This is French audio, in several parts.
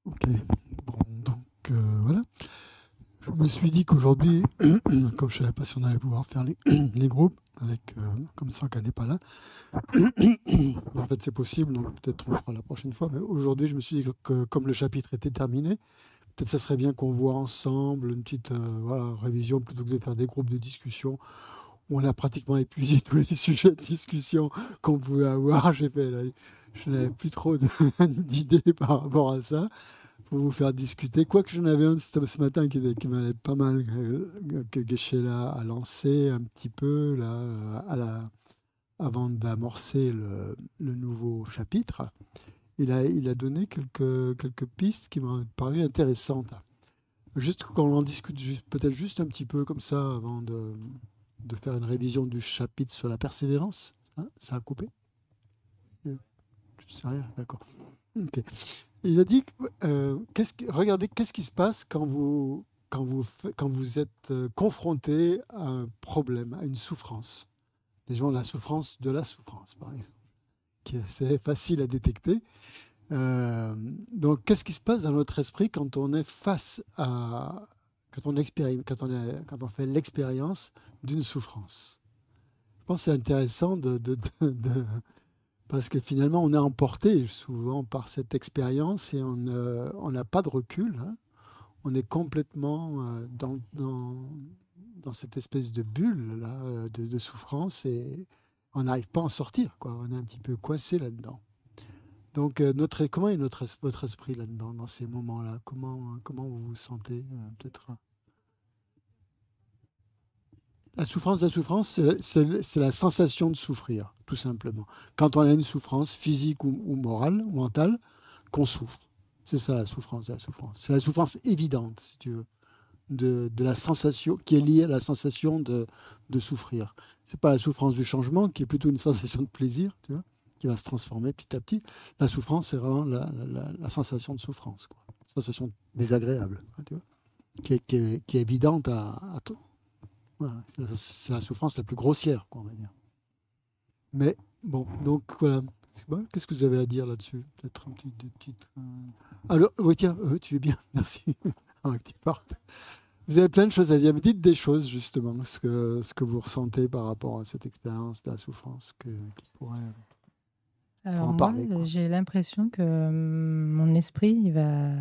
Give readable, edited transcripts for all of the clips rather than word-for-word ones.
Ok, bon, donc voilà. Je me suis dit qu'aujourd'hui, comme je ne savais pas si on allait pouvoir faire les groupes, avec, comme ça, qu'elle n'est pas là, en fait c'est possible, donc peut-être on le fera la prochaine fois, mais aujourd'hui je me suis dit que comme le chapitre était terminé, peut-être ça serait bien qu'on voit ensemble une petite voilà, révision plutôt que de faire des groupes de discussion où on a pratiquement épuisé tous les sujets de discussion qu'on pouvait avoir. Je n'avais plus trop d'idées par rapport à ça pour vous faire discuter. Quoique j'en avais un ce matin qui m'allait pas mal, que Geshe-la a lancé un petit peu là, avant d'amorcer le nouveau chapitre. Il a donné quelques pistes qui m'ont paru intéressantes. Juste qu'on en discute peut-être juste un petit peu comme ça avant de faire une révision du chapitre sur la persévérance. Ça a coupé? Je sais rien, d'accord. Ok. Il a dit, regardez, qu'est-ce qui se passe quand vous êtes confronté à un problème, à une souffrance. Les gens, la souffrance de la souffrance, par exemple, qui est assez facile à détecter. Donc, qu'est-ce qui se passe dans notre esprit quand on est face à, quand on fait l'expérience d'une souffrance? Je pense que c'est intéressant parce que finalement, on est emporté souvent par cette expérience et on n'a pas de recul, hein. On est complètement dans cette espèce de bulle là, de souffrance et on n'arrive pas à en sortir, quoi. On est un petit peu coincé là-dedans. Donc, comment est votre esprit là-dedans, dans ces moments-là? Comment vous vous sentez, peut-être? La souffrance, c'est la sensation de souffrir, tout simplement. Quand on a une souffrance physique ou morale ou mentale, qu'on souffre. C'est ça la souffrance, la souffrance. C'est la souffrance évidente, si tu veux, de la sensation, qui est liée à la sensation de souffrir. C'est pas la souffrance du changement, qui est plutôt une sensation de plaisir, tu vois, qui va se transformer petit à petit. La souffrance, c'est vraiment la sensation de souffrance, quoi. Sensation désagréable, tu vois, qui est évidente à tout. Voilà, c'est la souffrance la plus grossière, quoi, on va dire. Mais bon, donc voilà. Qu'est-ce que vous avez à dire là-dessus? Peut-être des petites. Alors, oui, tiens, tu es bien, merci. Avant que tu partes. Vous avez plein de choses à dire, mais dites des choses justement, ce que vous ressentez par rapport à cette expérience de la souffrance, qui pour Alors en moi, parler, quoi. j'ai l'impression que mon esprit, il va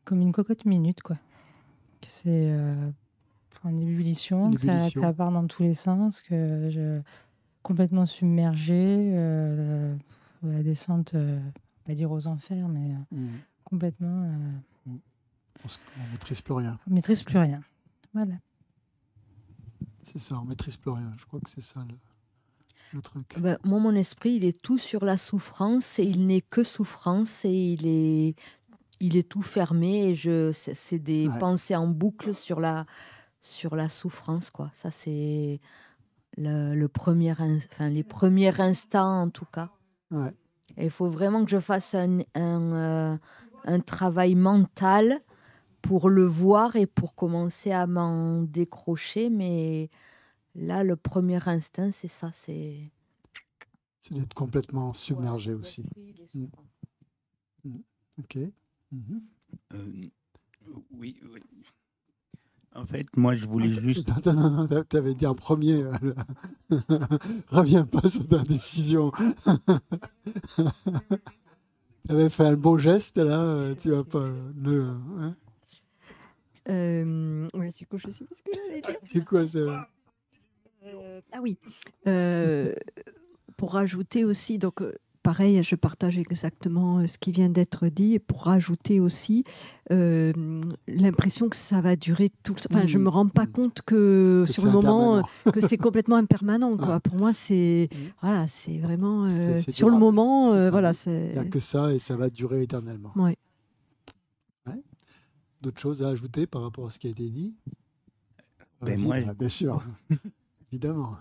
comme une cocotte minute, quoi. Que c'est en ébullition, Une que ça ébullition. part dans tous les sens, que je complètement submergée, la descente, pas dire aux enfers, mais Mm, complètement, mm. On maîtrise plus rien. on maîtrise plus rien. Voilà. C'est ça, on maîtrise plus rien. Je crois que c'est ça le truc. Ben, moi, mon esprit, il est tout sur la souffrance et il n'est que souffrance et il est tout fermé. C'est des Ouais, pensées en boucle sur la souffrance, quoi. Ça, c'est le premier, enfin, les premiers instants, en tout cas. ouais. Et il faut vraiment que je fasse un travail mental pour le voir et pour commencer à m'en décrocher. Mais là, le premier instinct, c'est ça, c'est... C'est d'être complètement submergé Ouais, aussi. l'esprit, il est Mm, souffrant. mm. Ok. Mhm. Euh, oui, oui. En fait, moi, je voulais juste. Non, tu avais dit en premier. Reviens pas sur ta décision. Tu avais fait un beau geste là. Tu vas pas. Hein. Ouais, du coup, je sais pas ce que j'allais dire. C'est quoi ça? Ah oui. Euh, pour rajouter aussi, donc pareil, je partage exactement ce qui vient d'être dit, et pour rajouter aussi l'impression que ça va durer tout le temps. Enfin, je me rends pas compte que Que sur c'est le moment, impermanent. que c'est complètement impermanent, quoi. Ouais. Pour moi, c'est Mm. voilà, c'est vraiment C'est sur le durable. moment, C'est ça. voilà, Il n'y a c'est que ça et ça va durer éternellement. ouais. Ouais. D'autres choses à ajouter par rapport à ce qui a été dit? Ben Oui, moi, bah, bien sûr. Évidemment.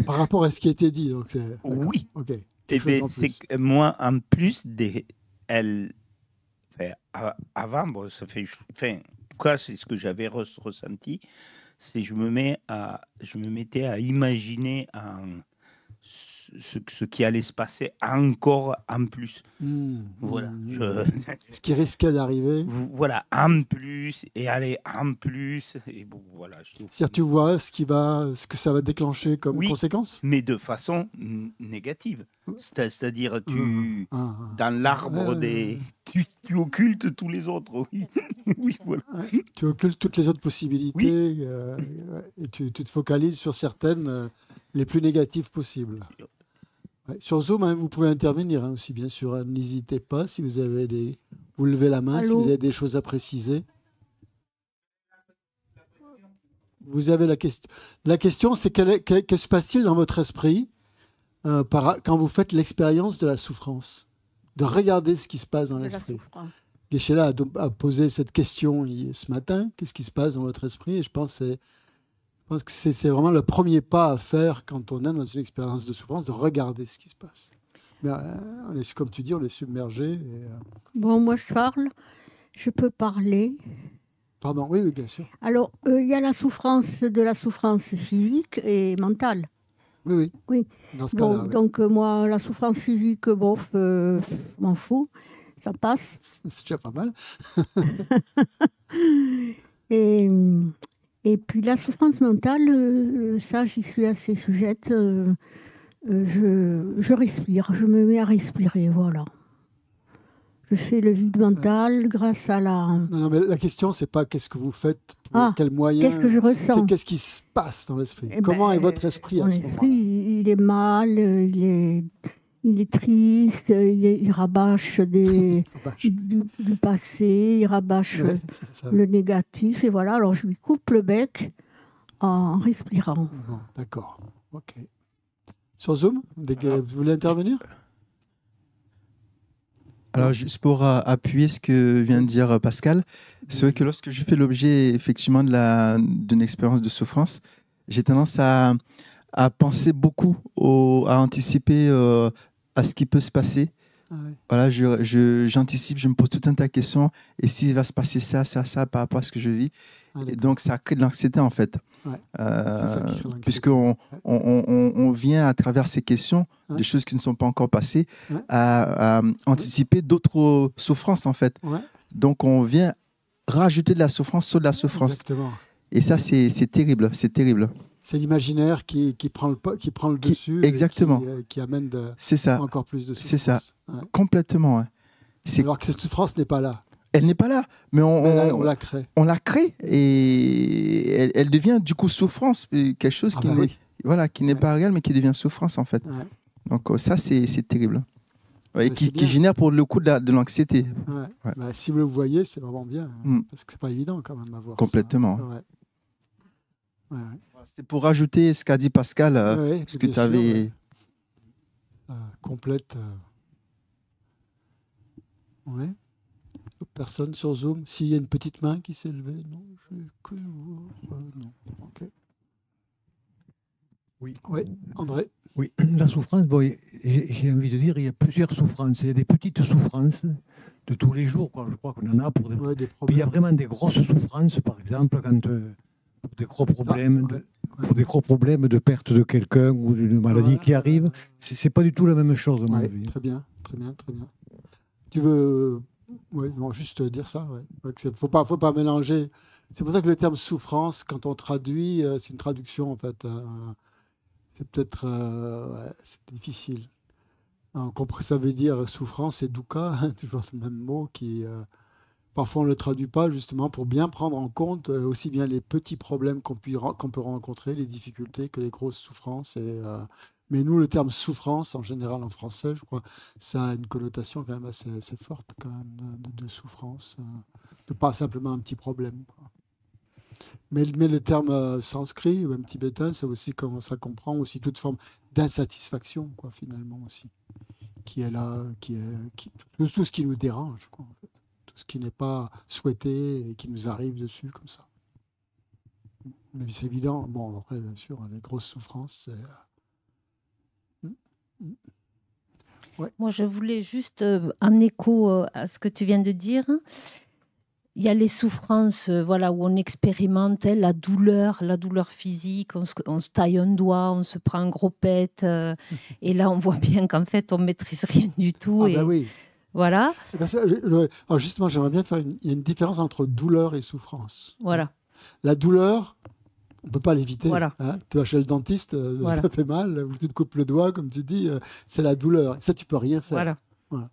Par rapport à ce qui a été dit. Donc c'est... oui. Ok. Eh Quelque chose ben, en c'est plus. que moi, en plus elle, enfin, avant, bon, ça fait, enfin, en tout cas, c'est ce que j'avais ressenti, c'est que je me mettais à imaginer ce qui allait se passer encore en plus. Voilà. Ce qui risquait d'arriver. Voilà, en plus, et aller en plus. Et bon, voilà, c'est-à-dire, tu vois ce que ça va déclencher comme conséquence? Mais de façon négative. C'est-à-dire, dans l'arbre tu occultes tous les autres. Oui, oui, voilà. Tu occultes toutes les autres possibilités et tu te focalises sur certaines, les plus négatives possibles. Ouais. Sur Zoom, vous pouvez intervenir aussi, bien sûr. N'hésitez pas si vous avez vous levez la main. Allô? Si vous avez des choses à préciser. Vous avez la question. La question, c'est que se passe-t-il dans votre esprit quand vous faites l'expérience de la souffrance? De regarder ce qui se passe dans l'esprit. Geshe-la a posé cette question ce matin. Qu'est-ce qui se passe dans votre esprit? Et je pense que c'est vraiment le premier pas à faire quand on est dans une expérience de souffrance, de regarder ce qui se passe. Mais comme tu dis, on est submergé. Bon, moi je parle. Je peux parler. Pardon, oui, bien sûr. Alors, il y a la souffrance physique et mentale. Oui. Dans ce cas-là, donc, moi, la souffrance physique, bof, m'en fous. Ça passe. C'est déjà pas mal. Et puis la souffrance mentale, ça, j'y suis assez sujette. Je respire, je me mets à respirer, voilà. Je fais le vide mental grâce à la... Non, mais la question, c'est pas qu'est-ce que vous faites, quels moyens... Qu'est-ce que je ressens? C'est qu'est-ce qui se passe dans l'esprit. Comment est votre esprit à ce moment-là? Mon esprit, il est mal, il est triste, il rabâche du passé, il rabâche le négatif, et voilà. Alors je lui coupe le bec en respirant. Bon, d'accord, ok. Sur Zoom, vous voulez intervenir? Alors, juste pour appuyer ce que vient de dire Pascal, c'est vrai que lorsque je fais l'objet effectivement d'une expérience de souffrance, j'ai tendance à penser beaucoup, à anticiper à ce qui peut se passer. Voilà, j'anticipe, je me pose tout un tas de questions. Et s'il va se passer ça par rapport à ce que je vis. Et donc, ça crée de l'anxiété, en fait. Puisqu'on on vient, à travers ces questions, des choses qui ne sont pas encore passées, à anticiper d'autres souffrances, en fait. Donc, on vient rajouter de la souffrance sur de la souffrance. Exactement. Et ça, c'est terrible. C'est terrible. C'est l'imaginaire qui prend le dessus. Exactement. Et qui amène encore plus de souffrance. C'est ça. Complètement. Ouais. Alors que cette souffrance n'est pas là. Elle n'est pas là, mais on la crée. On la crée et elle devient du coup souffrance, quelque chose qui n'est pas réel, mais qui devient souffrance en fait. Donc ça, c'est terrible. Et qui génère pour le coup de l'anxiété. Si vous le voyez, c'est vraiment bien, parce que c'est pas évident quand même à voir. Complètement. C'était pour rajouter ce qu'a dit Pascal, parce que tu avais... complète... Personne sur Zoom. S'il y a une petite main qui s'est levée, non. Non. Ok. Oui. André. Oui, la souffrance, j'ai envie de dire, il y a plusieurs souffrances. Il y a des petites souffrances de tous les jours, quoi. Je crois qu'on en a pour des problèmes. Puis il y a vraiment des grosses souffrances, par exemple, quand pour des gros problèmes, pour des gros problèmes de perte de quelqu'un ou d'une maladie qui arrive. C'est pas du tout la même chose, à mon avis. Très bien. Tu veux... juste dire ça. Faut pas mélanger. C'est pour ça que le terme souffrance, quand on traduit, c'est une traduction en fait. C'est peut-être c'est difficile. Ça veut dire souffrance et dukkha, toujours le même mot qui parfois on le traduit pas justement pour bien prendre en compte aussi bien les petits problèmes qu'on peut rencontrer, les difficultés, que les grosses souffrances. Mais nous, le terme souffrance, en général en français, je crois, ça a une connotation quand même assez forte quand même, de souffrance, de pas simplement un petit problème, quoi. Mais le terme sanskrit ou même tibétain, c'est aussi comment ça comprend aussi toute forme d'insatisfaction, quoi, finalement aussi, qui est là, tout ce qui nous dérange, quoi, en fait. Tout ce qui n'est pas souhaité et qui nous arrive dessus comme ça. Mais c'est évident. Bon, après, bien sûr, les grosses souffrances, c'est... Moi, je voulais juste, en écho à ce que tu viens de dire, il y a les souffrances voilà, où on expérimente la douleur physique, on se taille un doigt, on se prend un gros pet, et là on voit bien qu'en fait on ne maîtrise rien du tout. Ah bah oui. Voilà. Alors justement, j'aimerais bien faire il y a une différence entre douleur et souffrance. Voilà. La douleur, on ne peut pas l'éviter. Voilà. Hein, tu vas chez le dentiste, ça fait mal, ou tu te coupes le doigt, comme tu dis, c'est la douleur. Ça, tu ne peux rien faire. Voilà.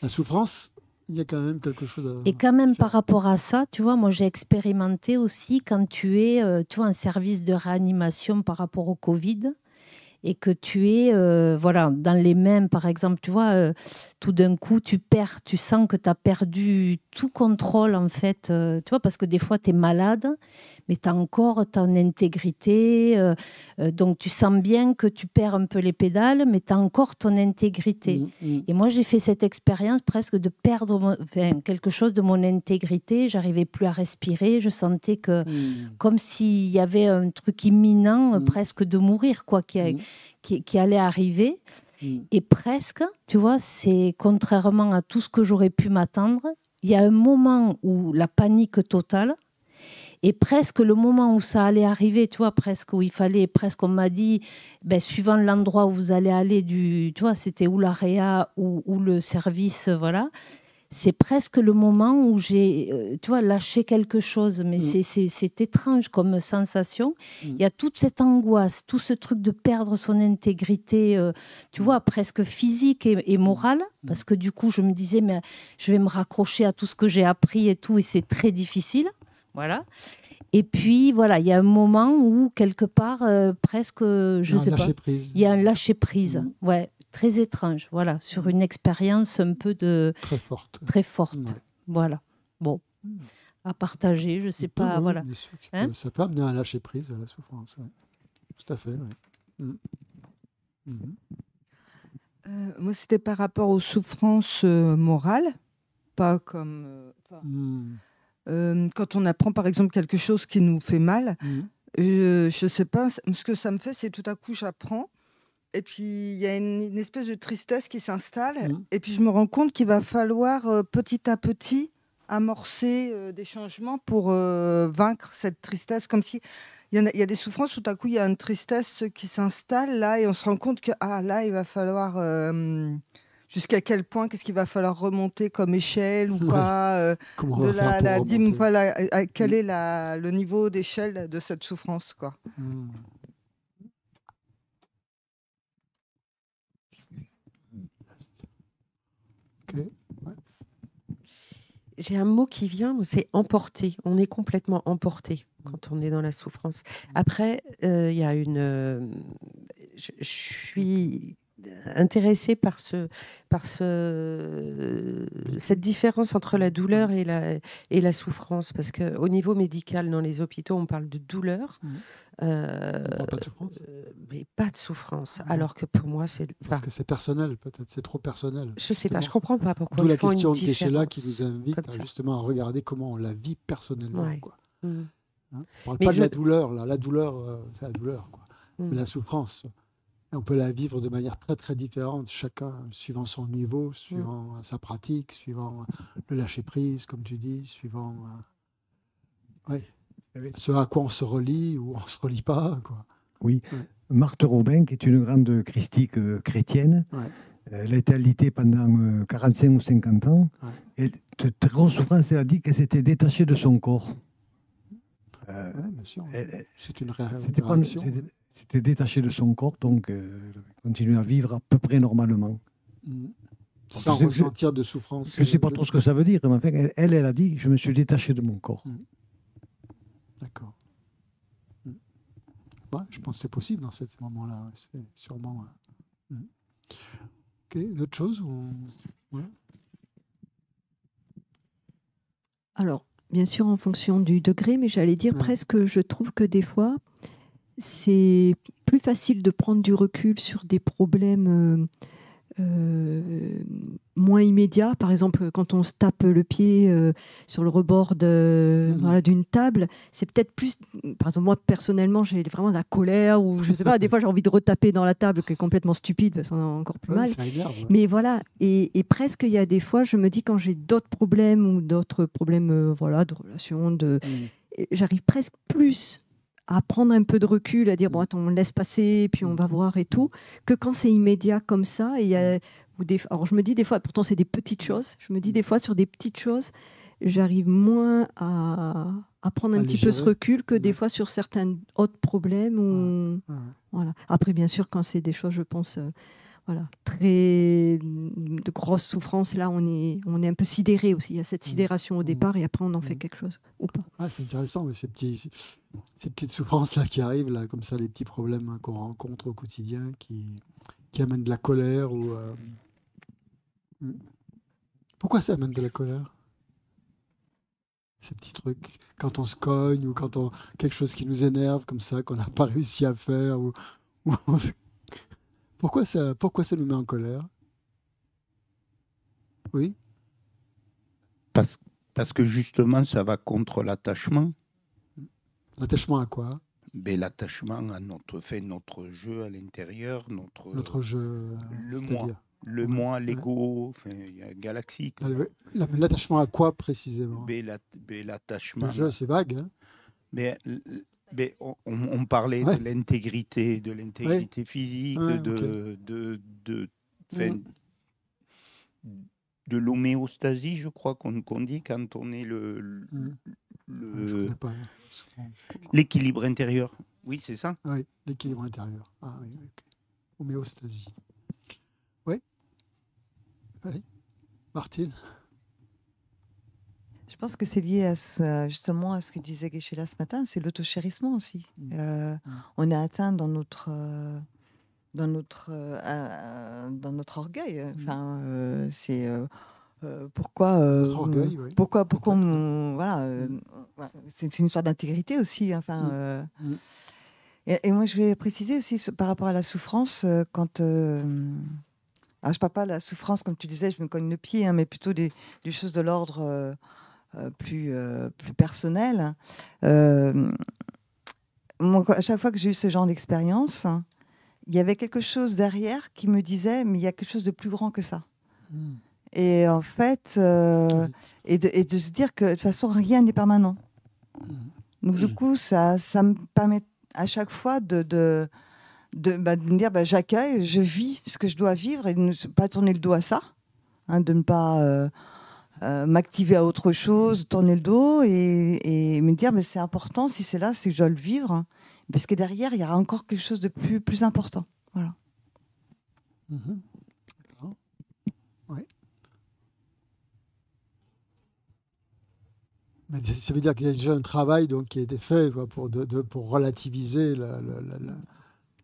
La souffrance, il y a quand même quelque chose à... Et quand même, par rapport à ça, tu vois, moi, j'ai expérimenté aussi quand tu es en service de réanimation par rapport au Covid et que tu es dans les mêmes, par exemple, tu vois, tout d'un coup, tu sens que tu as perdu tout contrôle, en fait, tu vois, parce que des fois, tu es malade, mais tu as encore ton intégrité, donc tu sens bien que tu perds un peu les pédales, mais tu as encore ton intégrité. Et moi, j'ai fait cette expérience presque de perdre quelque chose de mon intégrité, j'arrivais plus à respirer, je sentais que, comme s'il y avait un truc imminent, presque de mourir, quoi, qui allait arriver. Et presque, tu vois, c'est contrairement à tout ce que j'aurais pu m'attendre, il y a un moment où la panique totale, et presque le moment où ça allait arriver, tu vois, presque où il fallait, presque on m'a dit, suivant l'endroit où vous allez aller, tu vois, c'était ou l'AREA ou le service, voilà. C'est presque le moment où j'ai, tu vois, lâché quelque chose. Mais c'est étrange comme sensation. Il y a toute cette angoisse, tout ce truc de perdre son intégrité, tu vois, presque physique et morale. Parce que du coup, je me disais, mais je vais me raccrocher à tout ce que j'ai appris et tout, et c'est très difficile. Voilà. Et puis, voilà, il y a un moment où, quelque part, presque, je ne sais pas, il y a un lâcher-prise. Ouais. Très étrange, voilà, sur une expérience un peu de... Très forte. Ouais. Voilà. Bon, à partager, je ne sais pas, voilà. Bien sûr ça peut amener à un lâcher-prise, à la souffrance, ouais. Tout à fait, oui. Moi, c'était par rapport aux souffrances morales, pas comme... quand on apprend, par exemple, quelque chose qui nous fait mal, je ne sais pas, ce que ça me fait, c'est tout à coup, j'apprends. Et puis, il y a une espèce de tristesse qui s'installe. Et puis, je me rends compte qu'il va falloir petit à petit amorcer des changements pour vaincre cette tristesse. Comme si il y a des souffrances où tout à coup, il y a une tristesse qui s'installe là et on se rend compte que là, il va falloir... jusqu'à quel point, qu'est-ce qu'il va falloir remonter comme échelle ou pas quel est le niveau d'échelle de cette souffrance, quoi. Okay. Ouais. J'ai un mot qui vient, c'est emporté. On est complètement emporté quand on est dans la souffrance. Après, il y a une... je suis intéressée par cette différence entre la douleur et la souffrance. Parce qu'au niveau médical, dans les hôpitaux, on parle de douleur. Pas de souffrance. Mais pas de souffrance. Alors que pour moi, c'est... Parce que c'est personnel, peut-être. C'est trop personnel. Je ne sais pas, je ne comprends pas pourquoi. D'où la question de Téchéla qui nous invite justement à regarder comment on la vit personnellement. Ouais. Quoi. Hein, on ne parle pas de la douleur. Là. La douleur, c'est la douleur. Quoi. Mais la souffrance, on peut la vivre de manière très, très différente. Chacun, suivant son niveau, suivant sa pratique, suivant le lâcher-prise, comme tu dis, suivant... ce à quoi on se relie ou on ne se relie pas. Quoi. Oui. Ouais. Marthe Robin, qui est une grande christique chrétienne, elle a été alitée pendant 45 ou 50 ans. Ouais. Et de très grosse souffrance, elle a dit qu'elle s'était détachée de son corps. Bien sûr. C'est une réaction. C'était détaché de son corps, donc elle continue à vivre à peu près normalement. Sans ressentir de souffrance. Je ne sais pas trop ce que ça veut dire, mais enfin, elle a dit « je me suis détaché de mon corps ». D'accord. Ouais, je pense que c'est possible dans ce moment-là. C'est sûrement... Ok, une autre chose Alors, bien sûr, en fonction du degré, mais j'allais dire presque, je trouve que des fois, c'est plus facile de prendre du recul sur des problèmes moins immédiat. Par exemple, quand on se tape le pied sur le rebord d'une table, c'est peut-être plus... Par exemple, moi, personnellement, j'ai vraiment de la colère ou je sais pas, des fois, j'ai envie de retaper dans la table qui est complètement stupide parce qu'on a encore plus mal. Mais voilà, et presque, il y a des fois, je me dis, quand j'ai d'autres problèmes ou d'autres problèmes de relation, j'arrive presque plus à prendre un peu de recul, à dire, bon, attends, on laisse passer, puis on va voir et tout, que quand c'est immédiat comme ça. Alors, je me dis des fois, pourtant, c'est des petites choses. Je me dis des fois, sur des petites choses, j'arrive moins à prendre un petit peu ce recul que des fois sur certains autres problèmes. Voilà. Après, bien sûr, quand c'est des choses, je pense, très de grosses souffrances, là, on est un peu sidéré aussi. Il y a cette sidération au départ et après, on en fait quelque chose ou pas. Ah, c'est intéressant, mais ces petites souffrances-là qui arrivent, là, comme ça, les petits problèmes qu'on rencontre au quotidien qui amènent de la colère. Pourquoi ça amène de la colère ? Ces petits trucs, quand on se cogne ou quand quelque chose qui nous énerve comme ça, qu'on n'a pas réussi à faire. Pourquoi ça nous met en colère ? Oui ? Parce que justement, ça va contre l'attachement. L'attachement à quoi ? L'attachement à notre jeu à l'intérieur, notre jeu, le moi, l'ego, il y a galaxique. L'attachement à quoi précisément ? L'attachement. Le jeu, c'est vague. Hein ? On parlait de l'intégrité, physique, de l'homéostasie, je crois qu'on dit quand on est l'équilibre intérieur. Oui, c'est ça. Oui, l'équilibre intérieur. Ah oui, okay. Homéostasie. Oui. Martine. Je pense que c'est lié justement à ce que disait Geshe-la ce matin, c'est l'autochérissement aussi. On est atteint dans notre orgueil. Enfin, c'est pourquoi c'est une histoire d'intégrité aussi. Enfin, et moi, je vais préciser aussi par rapport à la souffrance quand. Alors, je parle pas de la souffrance, comme tu disais, je me cogne le pied, mais plutôt des choses de l'ordre plus personnel. Moi, à chaque fois que j'ai eu ce genre d'expérience, il y avait quelque chose derrière qui me disait, mais il y a quelque chose de plus grand que ça. Et en fait, et de se dire que de toute façon, rien n'est permanent. Donc, du coup, ça me permet à chaque fois de me dire j'accueille, je vis ce que je dois vivre et de ne pas tourner le dos à ça, de ne pas m'activer à autre chose, tourner le dos et me dire c'est important, si c'est là, c'est que je dois le vivre, parce que derrière il y aura encore quelque chose de plus important. Voilà. D'accord. Oui. Mais ça veut dire qu'il y a déjà un travail qui a été fait pour relativiser la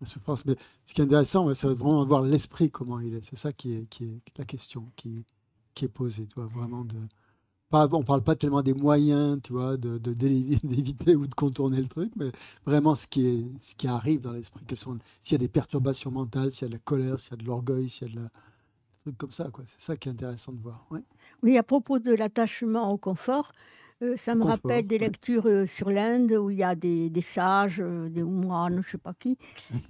souffrance. Mais ce qui est intéressant, c'est vraiment voir l'esprit, comment il est. C'est ça qui est la question qui est posée. Tu vois, vraiment on ne parle pas tellement des moyens, tu vois, d'éviter ou de contourner le truc, mais vraiment ce qui arrive dans l'esprit. S'il y a des perturbations mentales, s'il y a de la colère, s'il y a de l'orgueil, s'il y a des trucs comme ça. C'est ça qui est intéressant de voir. Ouais. Oui, à propos de l'attachement au confort, ça me rappelle des lectures sur l'Inde où il y a des sages, des moines, je ne sais pas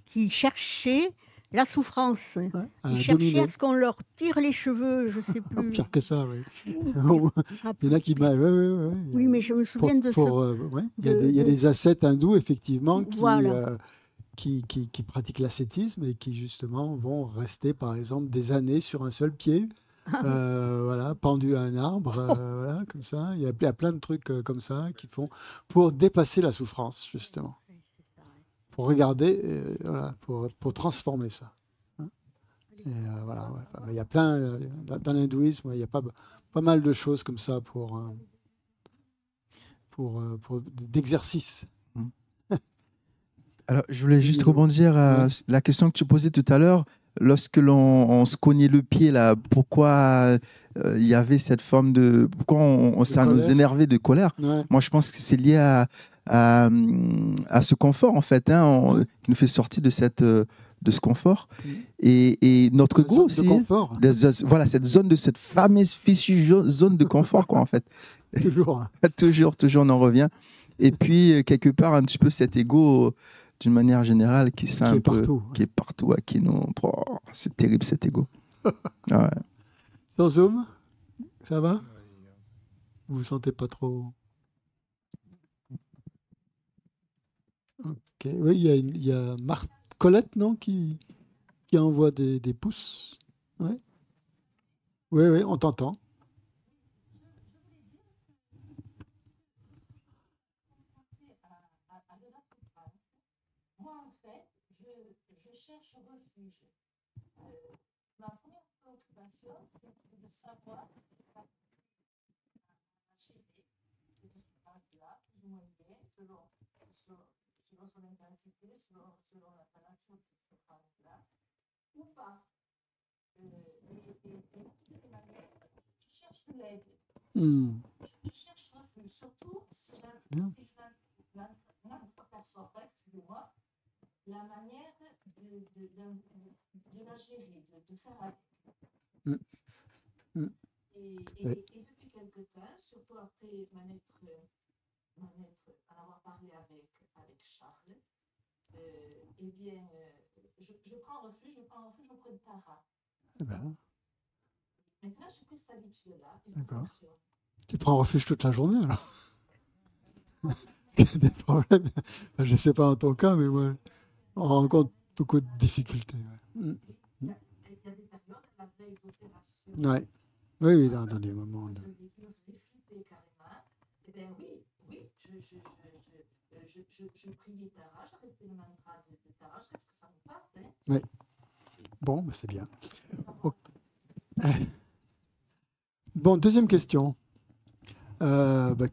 qui cherchaient la souffrance. Ils cherchaient à ce qu'on leur tire les cheveux, je ne sais plus. Pire que ça, oui. Il y en a qui... Oui, mais je me souviens de ça. Il y a des ascètes hindous, effectivement, qui pratiquent l'ascétisme et qui, justement, vont rester, par exemple, des années sur un seul pied. Pendu à un arbre, comme ça. Il y a plein de trucs comme ça qui font pour dépasser la souffrance, justement. Pour regarder, pour transformer ça. Et, il y a plein, dans l'hindouisme, il y a pas mal de choses comme ça pour d'exercices. Alors, je voulais juste rebondir à la question que tu posais tout à l'heure. Lorsque l'on se cognait le pied, là, pourquoi il y avait cette forme de... Pourquoi ça nous énervait de colère? Moi, je pense que c'est lié à ce confort, en fait, hein, qui nous fait sortir de ce confort. Et notre ego aussi, voilà, cette fameuse fichue zone de confort, quoi, en fait. Toujours. toujours, on en revient. Et puis, quelque part, un petit peu cet ego, d'une manière générale, qui est partout, qui nous... Oh, c'est terrible, cet ego. Ouais. Sans Zoom, ça va? Vous vous sentez pas trop... Ok, oui, il y a Colette, non, qui envoie des pouces. Ouais. Oui, on t'entend. Moi, en fait, je cherche refuge. Ma première préoccupation, c'est de savoir là, plus ou moins bien, selon son intensité, selon la nature de cette souffrance-là, ou pas. Et de toute manière, je cherche de l'aide. Je cherche refuge, surtout si excusez-moi, la manière de la gérer, de faire avec. Et depuis quelque temps, surtout après en avoir parlé avec Charles, eh bien, je prends refuge auprès de Tara. Maintenant, j'ai pris cette habitude-là. D'accord. Tu prends refuge toute la journée, alors? Il y a des problèmes. Enfin, je ne sais pas en ton cas, mais moi, on rencontre beaucoup de difficultés. Ouais. Il y a des périodes, la veille d'opération. Ouais. Oui, dans des moments. Je priais Tara, je restais le mantra de Tara, je sais ce que ça me passe. Hein. Oui. Bon, ben c'est bien. Bon, deuxième question.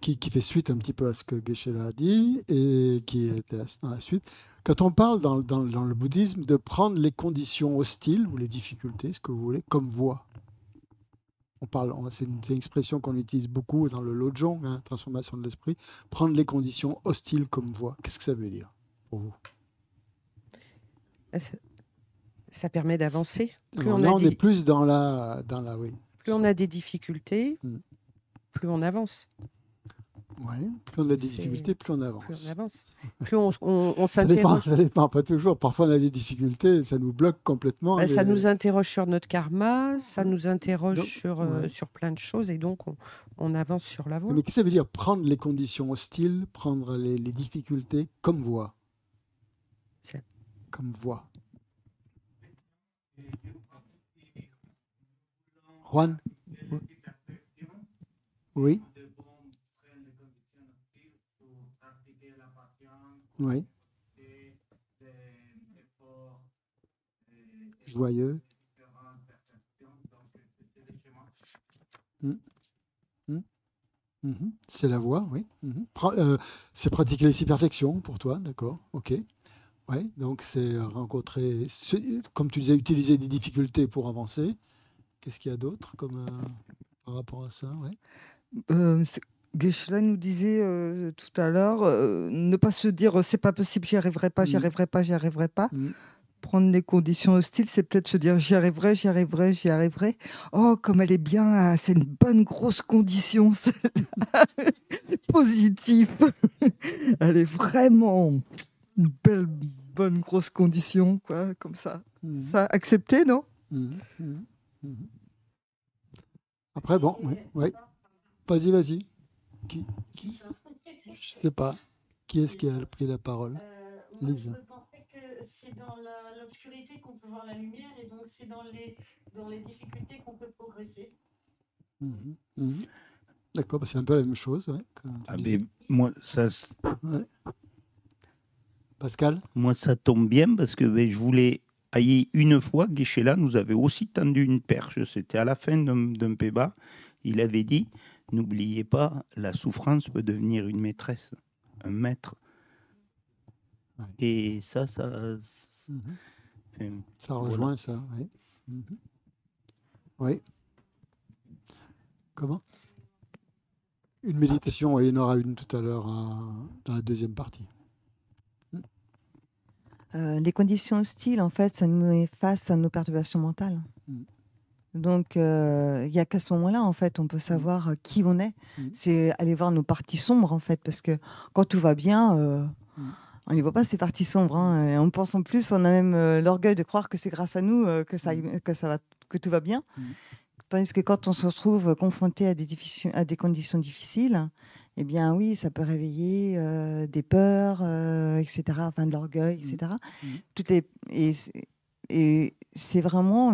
Qui fait suite un petit peu à ce que Geshe-la a dit et qui était dans la suite. Quand on parle dans le bouddhisme de prendre les conditions hostiles ou les difficultés, ce que vous voulez, comme voie. C'est une expression qu'on utilise beaucoup dans le Lojong, hein, transformation de l'esprit. Prendre les conditions hostiles comme voie. Qu'est-ce que ça veut dire pour vous? Ça permet d'avancer. On est plus dans la oui. Plus on a des difficultés, plus on avance. Oui, plus on a des difficultés, plus on avance. Plus on avance. Plus on s'interroge. Ça dépend, pas toujours. Parfois, on a des difficultés, ça nous bloque complètement. Ça nous interroge sur notre karma, ça nous interroge sur plein de choses, et donc on avance sur la voie. Mais qu'est-ce que ça veut dire prendre les conditions hostiles, prendre les difficultés comme voie? Comme voie. Juan? Oui. Oui. Joyeux. C'est la voie, oui. C'est pratiquer les 6 perfections pour toi, d'accord, ok. Oui, donc c'est rencontrer, comme tu disais, utiliser des difficultés pour avancer. Qu'est-ce qu'il y a d'autre comme par rapport à ça, ouais. Geshe-la nous disait tout à l'heure, ne pas se dire c'est pas possible, j'y arriverai pas, j'y arriverai pas, j'y arriverai pas. Prendre les conditions hostiles, c'est peut-être se dire j'y arriverai, j'y arriverai, j'y arriverai. Oh, comme elle est bien, c'est une bonne grosse condition, celle-là. Positif. Elle est vraiment une belle, bonne grosse condition, quoi, comme ça. Ça, accepté, non? Après, bon, oui. Vas-y. Qui Je sais pas. Qui est-ce qui a pris la parole? Lise. Je pensais que c'est dans l'obscurité qu'on peut voir la lumière, et donc c'est dans les difficultés qu'on peut progresser. D'accord, c'est un peu la même chose. Ouais, moi, ça... Ouais. Pascal? Moi, ça tombe bien parce que je voulais... Une fois, Geshe-la nous avait aussi tendu une perche. C'était à la fin d'un Péba. Il avait dit... N'oubliez pas, la souffrance peut devenir une maîtresse, un maître. Ouais. Et ça rejoint ça, oui. Oui. Comment? une méditation, et il y en aura une tout à l'heure dans la deuxième partie. Les conditions hostiles, en fait, ça nous met face à nos perturbations mentales. Donc, il n'y a qu'à ce moment-là, en fait, on peut savoir qui on est. C'est aller voir nos parties sombres, en fait, parce que quand tout va bien, on n'y voit pas ces parties sombres. Hein, et on pense en plus, on a même l'orgueil de croire que c'est grâce à nous que tout va bien. Tandis que quand on se retrouve confronté à des conditions difficiles, eh bien oui, ça peut réveiller des peurs, etc., enfin de l'orgueil, etc. Et c'est vraiment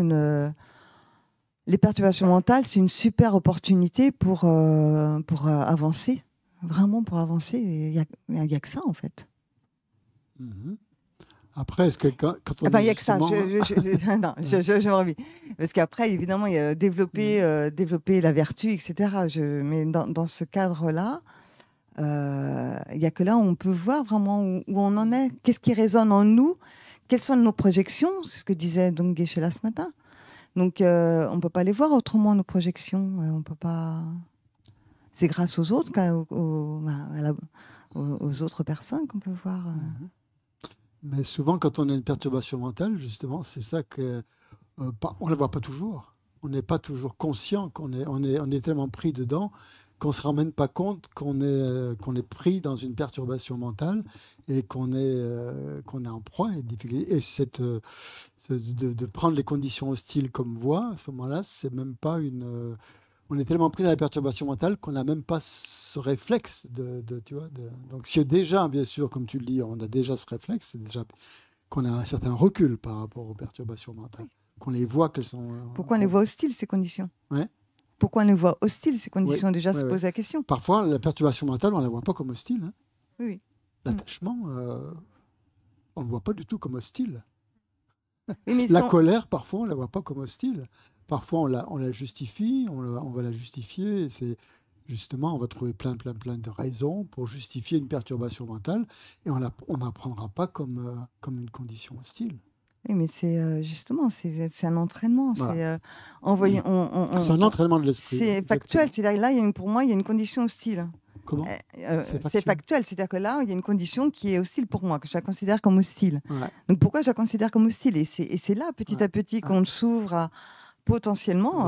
les perturbations mentales, c'est une super opportunité pour avancer, vraiment pour avancer. Il n'y a que ça, en fait. Après, est-ce que quand on il n'y a que ça. Je me revis. Parce qu'après, évidemment, il y a développer la vertu, etc. Mais dans ce cadre-là, il n'y a que là où on peut voir vraiment où on en est, qu'est-ce qui résonne en nous, quelles sont nos projections, c'est ce que disait donc Geshe-la ce matin. Donc, on ne peut pas les voir autrement, nos projections. On peut pas... C'est grâce aux autres, aux autres personnes qu'on peut voir. Mais souvent, quand on a une perturbation mentale, justement, c'est ça que on ne la voit pas toujours. On n'est pas toujours conscient qu'on est tellement pris dedans qu'on ne se rend même pas compte qu'on est pris dans une perturbation mentale et qu'on est en proie à une difficulté. Et de prendre les conditions hostiles comme voie, à ce moment-là, c'est même pas on est tellement pris dans la perturbation mentale qu'on n'a même pas ce réflexe donc si déjà, bien sûr, comme tu le dis, on a déjà ce réflexe, c'est déjà qu'on a un certain recul par rapport aux perturbations mentales, qu'on les voit qu'elles sont... Pourquoi on les voit hostiles, ces conditions? Ouais. Pourquoi on les voit hostiles, ces conditions? Déjà, se poser la question. Parfois, la perturbation mentale, on ne la voit pas comme hostile. Hein. Oui. L'attachement, on ne le voit pas du tout comme hostile. Oui, la colère, parfois, on ne la voit pas comme hostile. Parfois, on la justifie, on va la justifier. Et c'est justement, on va trouver plein de raisons pour justifier une perturbation mentale. Et on n'apprendra pas comme une condition hostile. Oui, mais c'est justement, c'est un entraînement. Voilà. C'est un entraînement de l'esprit. C'est factuel. C'est-à-dire là, pour moi, il y a une condition hostile. Comment C'est factuel. C'est-à-dire que là, il y a une condition qui est hostile pour moi, que je la considère comme hostile. Ouais. Donc pourquoi je la considère comme hostile? Et c'est là, petit à petit, qu'on s'ouvre à potentiellement,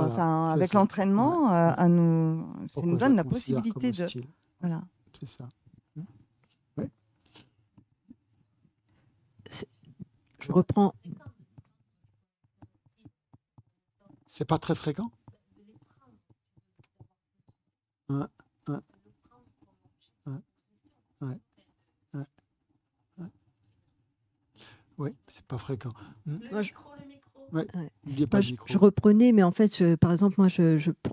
avec l'entraînement, à nous, ça nous donne la possibilité de... Voilà. C'est ça. Je reprends. C'est pas très fréquent. Oui, c'est pas fréquent. Je reprenais, mais en fait, par exemple, moi,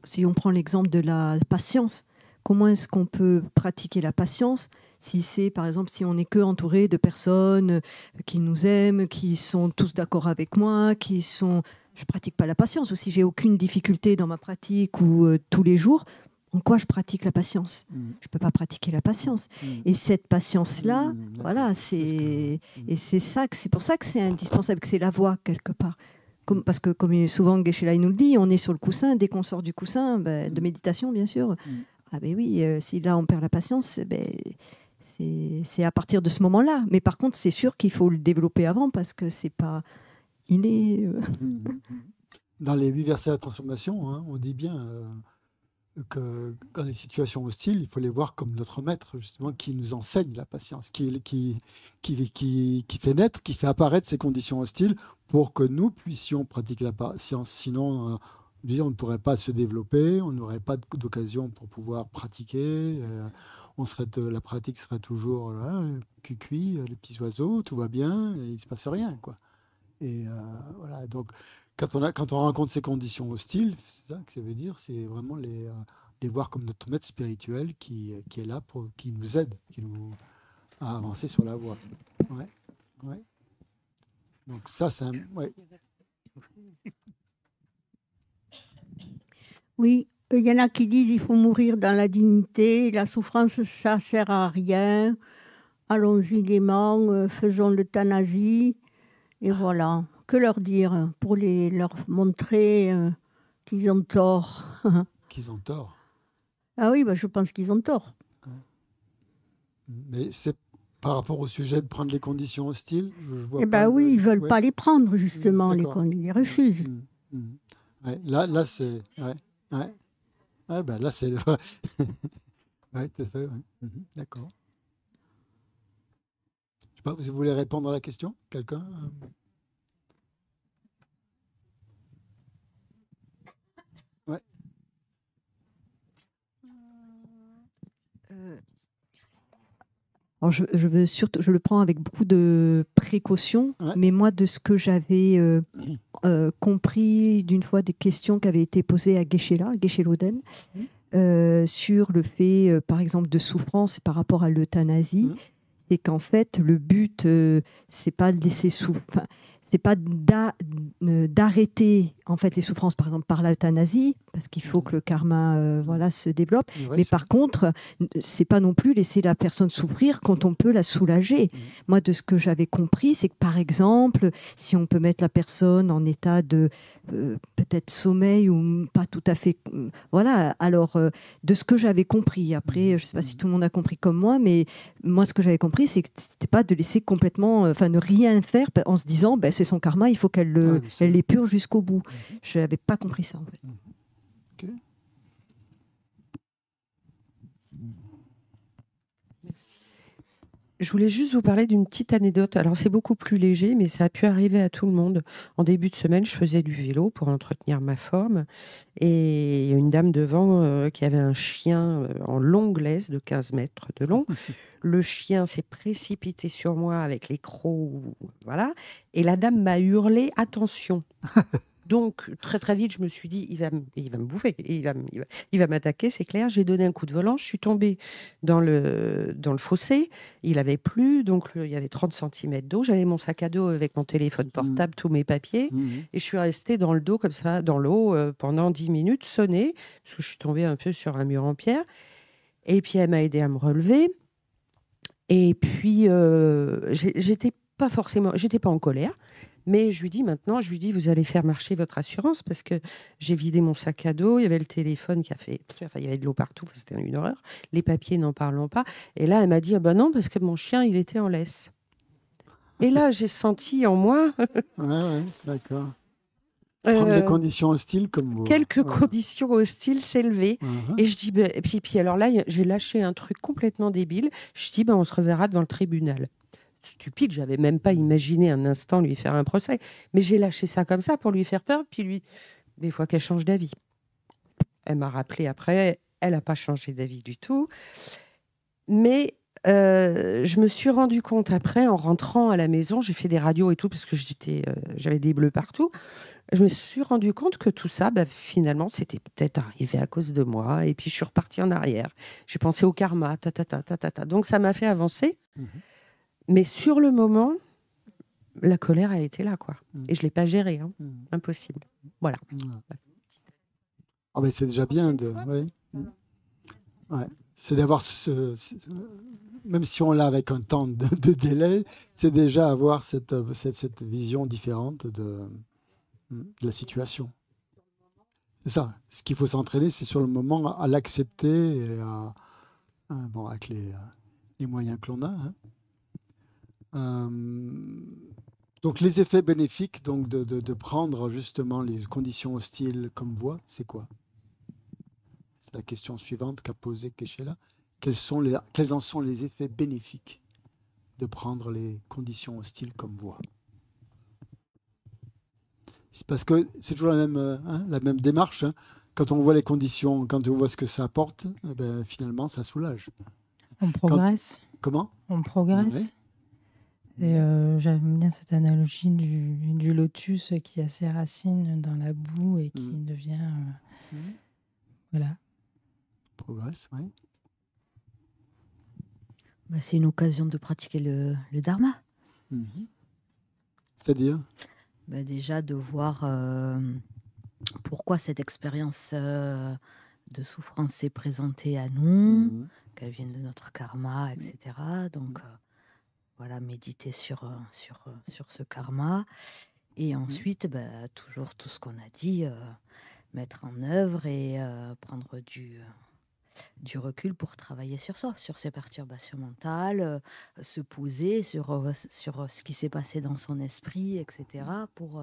si on prend l'exemple de la patience, comment est-ce qu'on peut pratiquer la patience si c'est, par exemple, si on n'est que entouré de personnes qui nous aiment, qui sont tous d'accord avec moi, je pratique pas la patience, ou si j'ai aucune difficulté dans ma pratique ou tous les jours, en quoi je pratique la patience? Je peux pas pratiquer la patience. Et cette patience-là, voilà, et c'est pour ça que c'est indispensable, que c'est la voie quelque part. Parce que, comme souvent Geshe-la nous le dit, on est sur le coussin, dès qu'on sort du coussin, de méditation, bien sûr. Ah ben oui, si là on perd la patience, c'est à partir de ce moment-là. Mais par contre, c'est sûr qu'il faut le développer avant, parce que c'est pas inné. Dans les 8 versets de la transformation, hein, on dit bien que dans les situations hostiles, il faut les voir comme notre maître, justement, qui nous enseigne la patience, qui fait naître, qui fait apparaître ces conditions hostiles pour que nous puissions pratiquer la patience. Sinon, on ne pourrait pas se développer, on n'aurait pas d'occasion pour pouvoir pratiquer. La pratique serait toujours cuit, les petits oiseaux, tout va bien, et il ne se passe rien, quoi. Et voilà, donc quand on rencontre ces conditions hostiles, c'est ça que ça veut dire, c'est vraiment les voir comme notre maître spirituel qui est là, qui nous aide, à avancer sur la voie. Ouais. Donc ça, c'est un... Ouais. Oui, il y en a qui disent qu'il faut mourir dans la dignité, la souffrance, ça ne sert à rien. Allons-y gaiement, faisons l'euthanasie. Et voilà, que leur dire pour leur montrer qu'ils ont tort. Qu'ils ont tort. Ah oui, je pense qu'ils ont tort. Mais c'est par rapport au sujet de prendre les conditions hostiles. Oui, ils ne veulent pas les prendre, justement, ils les refusent. Ouais, là c'est... là, c'est... Oui, tout à fait. Ouais. D'accord. Je ne sais pas, vous voulez répondre à la question? Quelqu'un? Ouais. Alors je le prends avec beaucoup de précaution, mais moi, de ce que j'avais compris d'une fois des questions qui avaient été posées à Geshe-Loden, sur le fait, par exemple, de souffrance par rapport à l'euthanasie, c'est qu'en fait, le but, c'est pas de laisser c'est pas d'arrêter en fait les souffrances, par exemple par l'euthanasie, parce qu'il faut que le karma se développe. Mais par contre, c'est pas non plus laisser la personne souffrir quand on peut la soulager. Moi, de ce que j'avais compris, c'est que par exemple, si on peut mettre la personne en état de peut-être sommeil ou pas tout à fait, alors de ce que j'avais compris. Après, je sais pas si tout le monde a compris comme moi, mais moi, ce que j'avais compris, c'est que c'était pas de laisser complètement, ne rien faire en se disant, c'est son karma, il faut qu'elle l'épure jusqu'au bout. Je n'avais pas compris ça, en fait. Okay. Merci. Je voulais juste vous parler d'une petite anecdote. Alors, c'est beaucoup plus léger, mais ça a pu arriver à tout le monde. En début de semaine, je faisais du vélo pour entretenir ma forme. Et il y a une dame devant qui avait un chien en longue laisse de 15 mètres de long. Le chien s'est précipité sur moi avec les crocs. Voilà. Et la dame m'a hurlé « Attention !» Donc, très très vite, je me suis dit, il va me bouffer, il va m'attaquer, c'est clair. J'ai donné un coup de volant, je suis tombée dans le fossé. Il avait plu, donc il y avait 30 cm d'eau. J'avais mon sac à dos avec mon téléphone portable, tous mes papiers. Et je suis restée dans le dos, comme ça, dans l'eau, pendant 10 minutes, sonnée, parce que je suis tombée un peu sur un mur en pierre. Et puis, elle m'a aidée à me relever. Et puis, j'étais pas en colère. Mais je lui dis, vous allez faire marcher votre assurance, parce que j'ai vidé mon sac à dos, il y avait le téléphone il y avait de l'eau partout, c'était une horreur. Les papiers, n'en parlons pas. Et là, elle m'a dit, non, parce que mon chien, il était en laisse. Et là, j'ai senti en moi... D'accord. Prendre des conditions hostiles comme vous. Quelques conditions hostiles s'élever. Et je dis, puis alors là, j'ai lâché un truc complètement débile. Je dis, on se reverra devant le tribunal. Stupide, j'avais même pas imaginé un instant lui faire un procès, mais j'ai lâché ça comme ça pour lui faire peur, puis des fois qu'elle change d'avis. Elle m'a rappelé après, elle n'a pas changé d'avis du tout, mais je me suis rendu compte après, en rentrant à la maison, j'ai fait des radios et tout, parce que j'avais des bleus partout, je me suis rendu compte que tout ça, finalement, c'était peut-être arrivé à cause de moi, et puis je suis repartie en arrière. J'ai pensé au karma, donc ça m'a fait avancer. Mais sur le moment, la colère, elle était là, quoi. Et je ne l'ai pas gérée. Impossible. Voilà. Mais c'est déjà bien c'est d'avoir même si on l'a avec un temps de délai, c'est déjà avoir cette vision différente de la situation. C'est ça. Ce qu'il faut s'entraîner, c'est sur le moment à l'accepter et avec les moyens que l'on a. Donc les effets bénéfiques de prendre justement les conditions hostiles comme voie, c'est quoi? C'est la question suivante qu'a posée Geshe-la. Quels en sont les effets bénéfiques de prendre les conditions hostiles comme voie? C'est parce que c'est toujours la même démarche. Quand on voit les conditions, quand on voit ce que ça apporte, finalement ça soulage. On progresse. Comment? On progresse. Et j'aime bien cette analogie du lotus qui a ses racines dans la boue et qui devient... Voilà. Progresse, oui. C'est une occasion de pratiquer le dharma. C'est-à-dire déjà de voir pourquoi cette expérience de souffrance s'est présentée à nous, qu'elle vienne de notre karma, etc. Donc... voilà, méditer sur ce karma. Et ensuite, toujours tout ce qu'on a dit, mettre en œuvre et prendre du du recul pour travailler sur ça, sur ses perturbations mentales, se poser sur ce qui s'est passé dans son esprit, etc., pour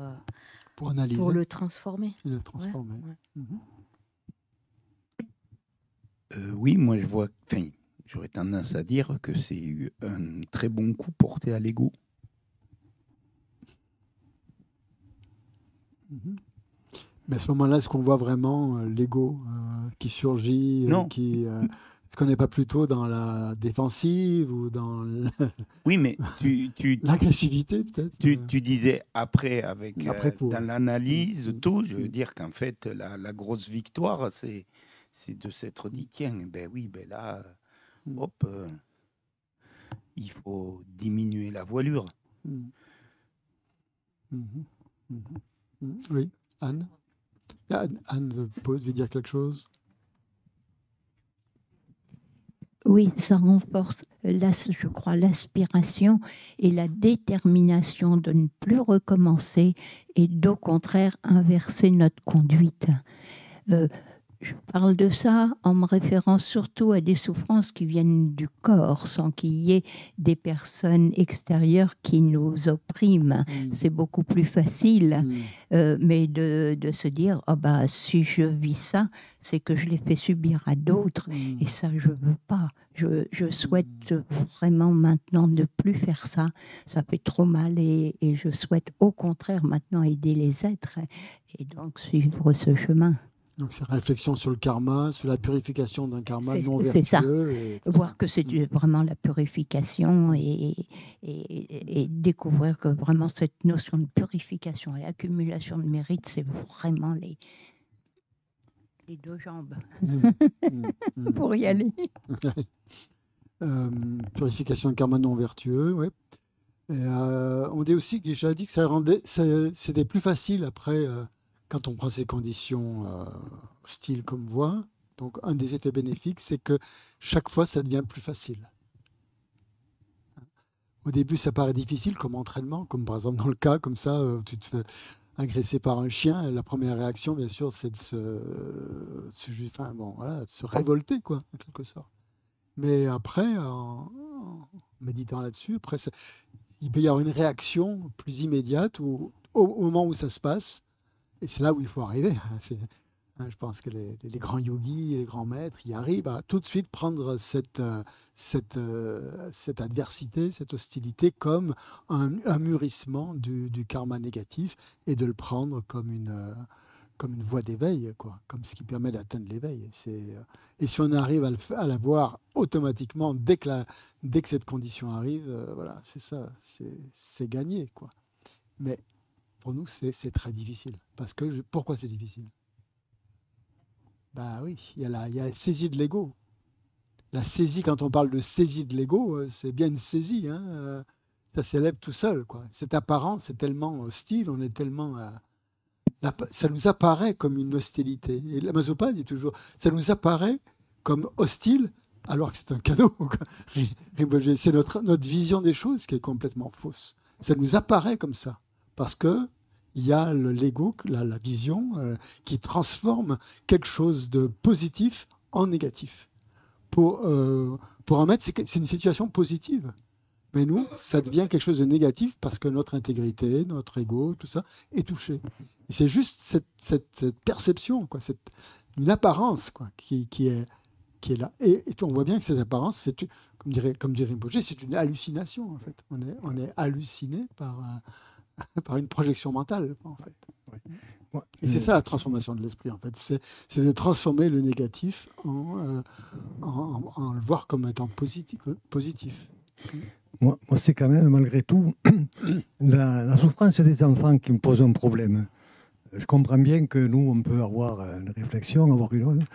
analyser, pour le transformer. Le transformer. Ouais. Oui, moi je vois. Enfin, j'aurais tendance à dire que c'est un très bon coup porté à l'ego. Mais à ce moment-là, est-ce qu'on voit vraiment l'ego qui surgit, Non. Est-ce qu'on n'est pas plutôt dans la défensive ou dans oui, mais l'agressivité peut-être tu disais après, dans l'analyse, tout, je veux dire qu'en fait, la grosse victoire, c'est de s'être dit, tiens, ben oui, ben là, hop, il faut diminuer la voilure. Oui, Anne. Anne veut dire quelque chose. Oui, ça renforce, je crois, l'aspiration et la détermination de ne plus recommencer et d'au contraire inverser notre conduite. Je parle de ça en me référant surtout à des souffrances qui viennent du corps, sans qu'il y ait des personnes extérieures qui nous oppriment. C'est beaucoup plus facile, mais de se dire oh bah, si je vis ça, c'est que je l'ai fait subir à d'autres, et ça, je ne veux pas. Je souhaite vraiment maintenant ne plus faire ça. Ça fait trop mal, et je souhaite au contraire maintenant aider les êtres, et donc suivre ce chemin. Donc, c'est réflexion sur le karma, sur la purification d'un karma non vertueux. C'est ça. Voir que c'est vraiment la purification et découvrir que vraiment cette notion de purification et accumulation de mérite, c'est vraiment les deux jambes pour y aller. Purification d'un karma non vertueux, oui. On dit aussi, j'ai dit que c'était plus facile après... quand on prend ces conditions hostiles comme voie. Donc, un des effets bénéfiques, c'est que chaque fois, ça devient plus facile. Au début, ça paraît difficile comme entraînement, comme par exemple dans le cas comme ça, tu te fais agresser par un chien. La première réaction, bien sûr, c'est de se révolter, quoi, en quelque sorte. Mais après, en méditant là-dessus, après, il peut y avoir une réaction plus immédiate au moment où ça se passe. Et c'est là où il faut arriver. Je pense que les grands yogis, les grands maîtres y arrivent à tout de suite prendre cette adversité, cette hostilité comme un mûrissement du karma négatif, et de le prendre comme une voie d'éveil, quoi, comme ce qui permet d'atteindre l'éveil. Et si on arrive à la voir automatiquement dès que cette condition arrive, voilà, c'est ça, c'est gagné, quoi. Mais pour nous, c'est très difficile. Parce que pourquoi c'est difficile? Bah oui, il y a la saisie de l'ego. La saisie, quand on parle de saisie de l'ego, c'est bien une saisie. Hein, ça s'élève tout seul, quoi. Cette apparence est tellement hostile, on est tellement... ça nous apparaît comme une hostilité. Et la Mazopa dit toujours, ça nous apparaît comme hostile, alors que c'est un cadeau. C'est notre vision des choses qui est complètement fausse. Ça nous apparaît comme ça. Parce qu'il y a l'ego, la vision, qui transforme quelque chose de positif en négatif. Pour en mettre, c'est une situation positive. Mais nous, ça devient quelque chose de négatif parce que notre intégrité, notre ego, tout ça, est touché. Et c'est juste cette perception, quoi, une apparence, quoi, qui est là. Et on voit bien que cette apparence, comme dirait Rinpoché, c'est une hallucination, en fait. On est halluciné par une projection mentale, en fait. Oui. Et c'est ça la transformation de l'esprit, en fait. C'est de transformer le négatif en le voir comme étant positif. Moi, c'est quand même, malgré tout, la souffrance des enfants qui me pose un problème. Je comprends bien que nous, on peut avoir une réflexion, avoir une autre,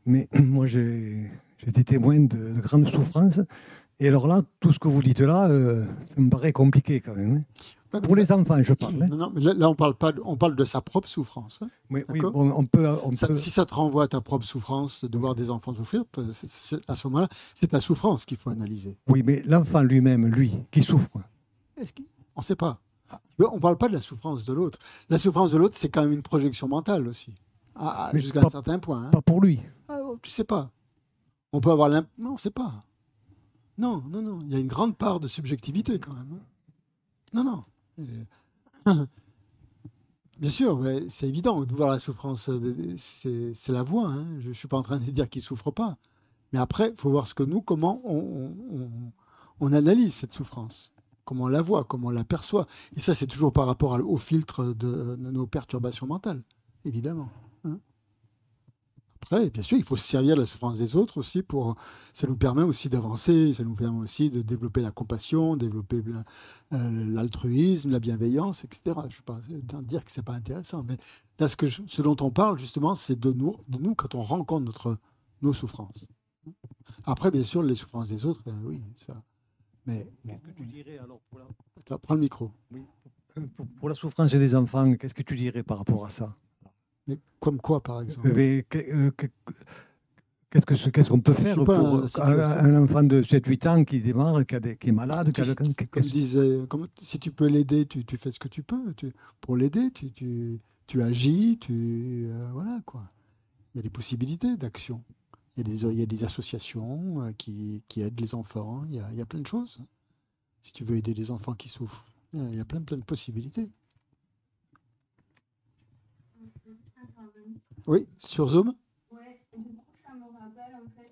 mais moi, j'ai été témoin de grandes souffrances. Et alors là, tout ce que vous dites là, ça me paraît compliqué quand même. Hein. Pour les enfants, je parle. Hein. Non, mais là, on parle de sa propre souffrance. Hein. Oui, on peut... Si ça te renvoie à ta propre souffrance, de voir des enfants souffrir, à ce moment-là, c'est ta souffrance qu'il faut analyser. Oui, mais l'enfant lui-même, lui, qui souffre. On ne sait pas. On ne parle pas de la souffrance de l'autre. La souffrance de l'autre, c'est quand même une projection mentale aussi, jusqu'à un certain point. Hein. Pas pour lui. Tu ne sais pas. On peut avoir l'impression... Non, on ne sait pas. Non. Il y a une grande part de subjectivité quand même. Non. Bien sûr, c'est évident de voir la souffrance. C'est la voie. Hein. Je ne suis pas en train de dire qu'ils ne souffrent pas. Mais après, il faut voir comment on analyse cette souffrance. Comment on la voit, comment on la perçoit. Et ça, c'est toujours par rapport au filtre de nos perturbations mentales, évidemment. Hein. Après, bien sûr, il faut se servir de la souffrance des autres aussi ça nous permet aussi d'avancer, ça nous permet aussi de développer la compassion, développer l'altruisme, la bienveillance, etc. Je ne vais pas dire que ce n'est pas intéressant, mais là, ce dont on parle, justement, c'est de nous quand on rencontre nos souffrances. Après, bien sûr, les souffrances des autres, oui, ça... Mais qu'est-ce que tu dirais alors pour la... Attends, prends le micro. Oui. Pour la souffrance des enfants, qu'est-ce que tu dirais par rapport à ça? Mais comme quoi, par exemple? Qu'est-ce qu'on peut faire pour un enfant de 7-8 ans qui démarre, qui est malade? Si tu peux l'aider, tu fais ce que tu peux. Pour l'aider, tu agis, voilà, quoi. Il y a des possibilités d'action. Il y a des associations qui aident les enfants. Il y a plein de choses. Si tu veux aider les enfants qui souffrent, il y a plein de possibilités. Oui, sur Zoom. Oui, du coup, ça me rappelle en fait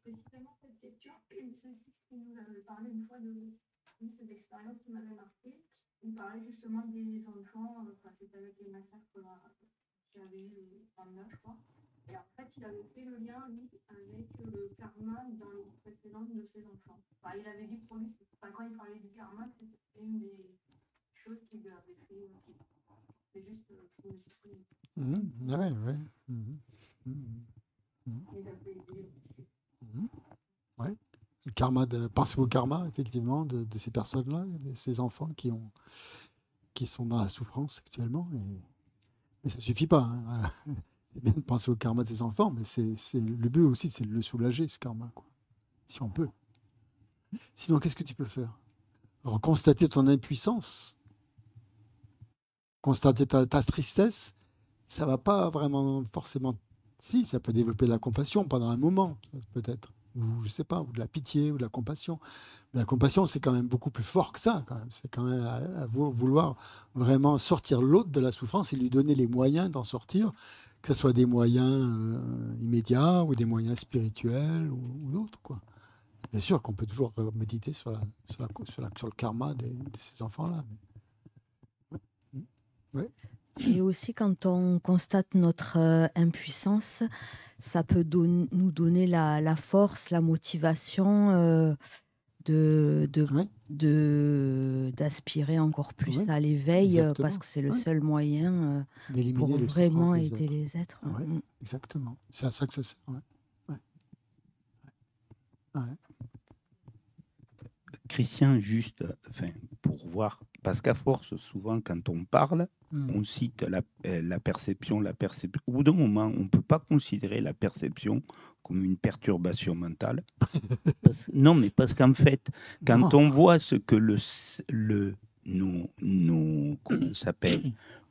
précisément cette question. C'est aussi ce qui nous avait parlé une fois de cette expérience qui m'avait marqué. Il parlait justement des enfants, c'était avec les massacres qu'il y avait eu le 29, je crois. Et en fait, il avait fait le lien, lui, avec le karma dans les précédentes de ses enfants. Enfin, il avait dit pour lui, quand il parlait du karma, c'était une des choses qu'il lui avait fait. C'est juste que je me suis pris. Ouais. Le karma pensez au karma, effectivement, de ces personnes-là, de ces enfants qui sont dans la souffrance actuellement. Mais ça ne suffit pas. Hein. C'est bien de penser au karma de ses enfants, mais le but aussi, c'est de le soulager, ce karma, quoi. Si on peut. Sinon, qu'est-ce que tu peux faire? Alors, constater ton impuissance, constater ta tristesse, ça ne va pas vraiment forcément... Si, ça peut développer de la compassion pendant un moment, peut-être. Ou je ne sais pas, ou de la pitié, ou de la compassion. Mais la compassion, c'est quand même beaucoup plus fort que ça, quand même. C'est quand même à vouloir vraiment sortir l'autre de la souffrance et lui donner les moyens d'en sortir, que ce soit des moyens immédiats ou des moyens spirituels ou d'autres, quoi. Bien sûr qu'on peut toujours méditer sur le karma de ces enfants-là. Mais... Ouais. Et aussi, quand on constate notre impuissance, ça peut nous donner la force, la motivation d'aspirer encore plus à l'éveil, parce que c'est le seul moyen pour vraiment aider les êtres. Exactement. C'est à ça que ça sert. Christian, juste pour voir, parce qu'à force, souvent, quand on parle, on cite la perception. Au bout d'un moment, on ne peut pas considérer la perception comme une perturbation mentale. Non, mais parce qu'en fait, quand on voit ce que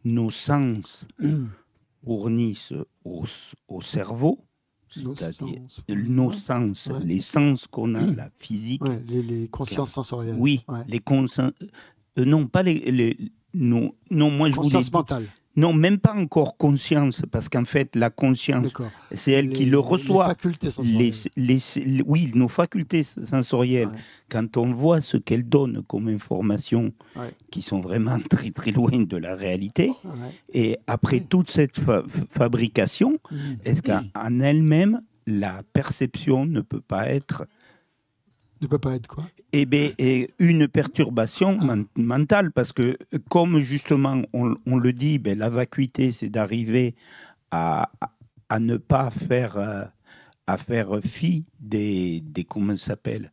nos sens fournissent au cerveau, c'est-à-dire nos sens, les sens qu'on a, la physique. Les consciences sensorielles. Oui, les consciences. Non, pas non, moi je conscience mentale. Non, même pas encore conscience, parce qu'en fait, la conscience, c'est elle qui le reçoit. Les facultés sensorielles. Oui, nos facultés sensorielles. Ouais. Quand on voit ce qu'elles donnent comme informations, qui sont vraiment très très loin de la réalité, et après toute cette fabrication, est-ce qu'en elle-même, la perception ne peut pas être... Ne peut pas être quoi? Eh bien, une perturbation mentale, parce que comme justement on le dit, la vacuité, c'est d'arriver à ne pas faire fi des comment ça s'appelle,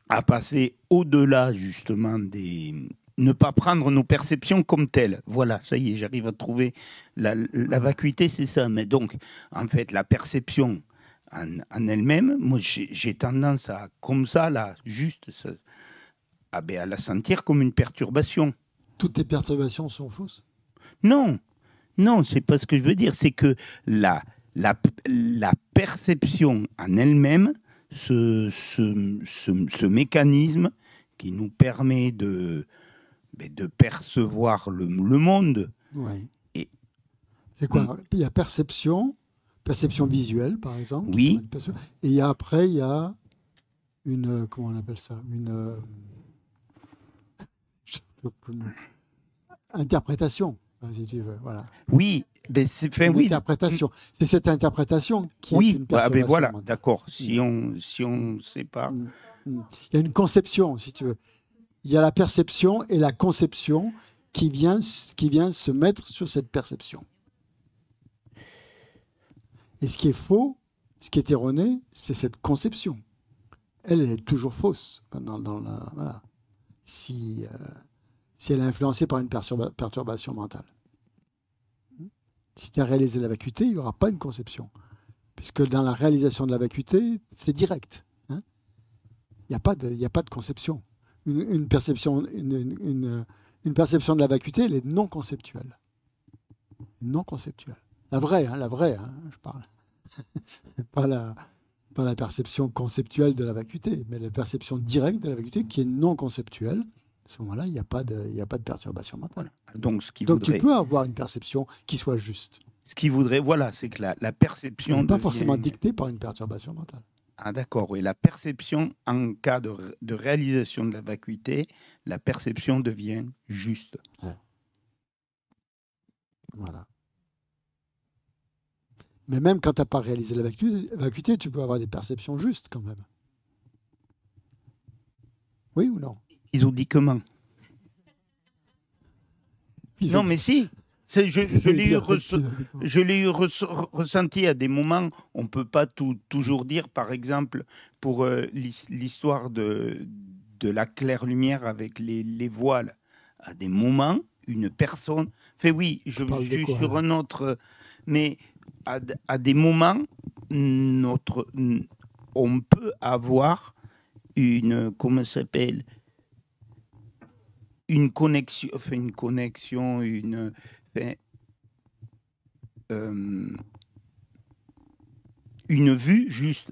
à passer au-delà justement ne pas prendre nos perceptions comme telles. Voilà, ça y est, j'arrive à trouver la vacuité, c'est ça. Mais donc, en fait, la perception en elle-même, moi j'ai tendance à, comme ça, là, juste à la sentir comme une perturbation. Toutes tes perturbations sont fausses? Non, c'est pas ce que je veux dire, c'est que la perception en elle-même, ce mécanisme qui nous permet de percevoir le monde. Oui. Et c'est quoi? Il y a perception visuelle, par exemple. Oui. Et après, il y a une... Comment on appelle ça? Une... interprétation, si tu veux. Voilà. Oui, mais c'est interprétation. C'est cette interprétation qui est une perturbation. Voilà, d'accord. Si on sait pas. Il y a une conception, si tu veux. Il y a la perception et la conception qui vient se mettre sur cette perception. Et ce qui est faux, ce qui est erroné, c'est cette conception. Elle est toujours fausse. Voilà. Si elle est influencée par une perturbation mentale. Si tu as réalisé la vacuité, il n'y aura pas une conception. Puisque dans la réalisation de la vacuité, c'est direct. Il n'y a pas de conception. Une perception de la vacuité, elle est non conceptuelle. Non conceptuelle. La vraie, je parle. pas la perception conceptuelle de la vacuité, mais la perception directe de la vacuité qui est non conceptuelle. À ce moment-là, il n'y a pas de perturbation mentale. Donc tu peux avoir une perception qui soit juste. Ce qu'il voudrait, c'est que la perception n'est pas forcément dictée par une perturbation mentale. Ah d'accord, oui. La perception, en cas de réalisation de la vacuité, la perception devient juste. Ouais. Voilà. Mais même quand tu n'as pas réalisé la vacuité, tu peux avoir des perceptions justes quand même. Oui ou non? Ils ont dit comment? Non, mais si. Je l'ai eu ressenti à des moments. On ne peut pas toujours dire, par exemple, pour l'histoire de la claire lumière avec les voiles. À des moments, une personne... Fait oui, je suis sur un autre... Mais à des moments, on peut avoir une... Comment ça s'appelle? Une connexion, une vue juste.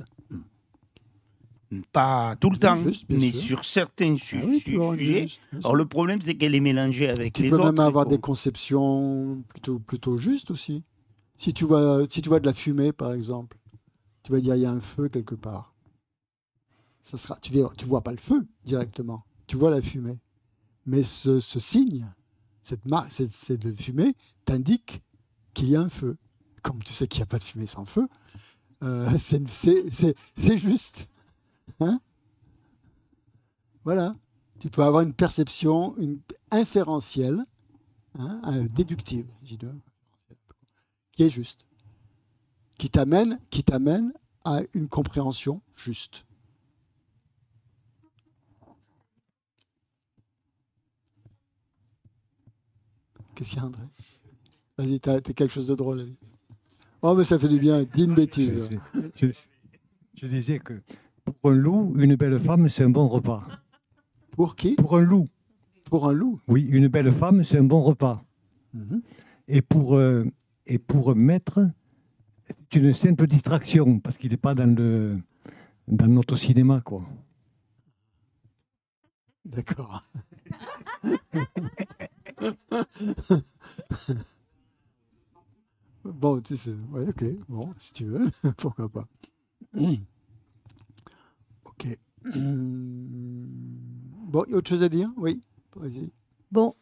Pas tout le temps, mais sur certains sujets. Alors le problème, c'est qu'elle est mélangée avec les autres. Tu peux même avoir des conceptions plutôt justes aussi. Si tu vois de la fumée, par exemple, tu vas dire il y a un feu quelque part. Tu vois pas le feu directement, tu vois la fumée. Mais ce signe, cette fumée, t'indique qu'il y a un feu. Comme tu sais qu'il n'y a pas de fumée sans feu, c'est juste. Hein? Voilà. Tu peux avoir une perception inférentielle, déductive, qui est juste, qui t'amène à une compréhension juste. Qu'est-ce qu'il y a, André? Vas-y, t'as quelque chose de drôle. Allez. Oh, mais ça fait du bien. Dis une bêtise. Je disais que pour un loup, une belle femme, c'est un bon repas. Pour qui? Pour un loup. Pour un loup? Oui, une belle femme, c'est un bon repas. Mm-hmm. Et pour un maître, c'est une simple distraction, parce qu'il n'est pas dans notre cinéma, quoi. D'accord. Bon, tu sais, ouais, ok, bon, si tu veux, pourquoi pas. Ok. Bon, il y a autre chose à dire? Oui, vas-y. Bon,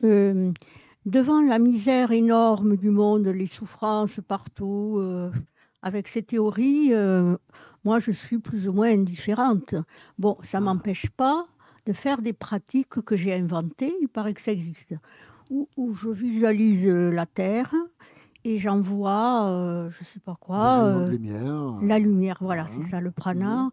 devant la misère énorme du monde, les souffrances partout, avec ces théories, moi, je suis plus ou moins indifférente. Bon, ça ne m'empêche pas de faire des pratiques que j'ai inventées, il paraît que ça existe, où je visualise la Terre et j'envoie, je ne sais pas quoi, la lumière, voilà, c'est ça, le prana,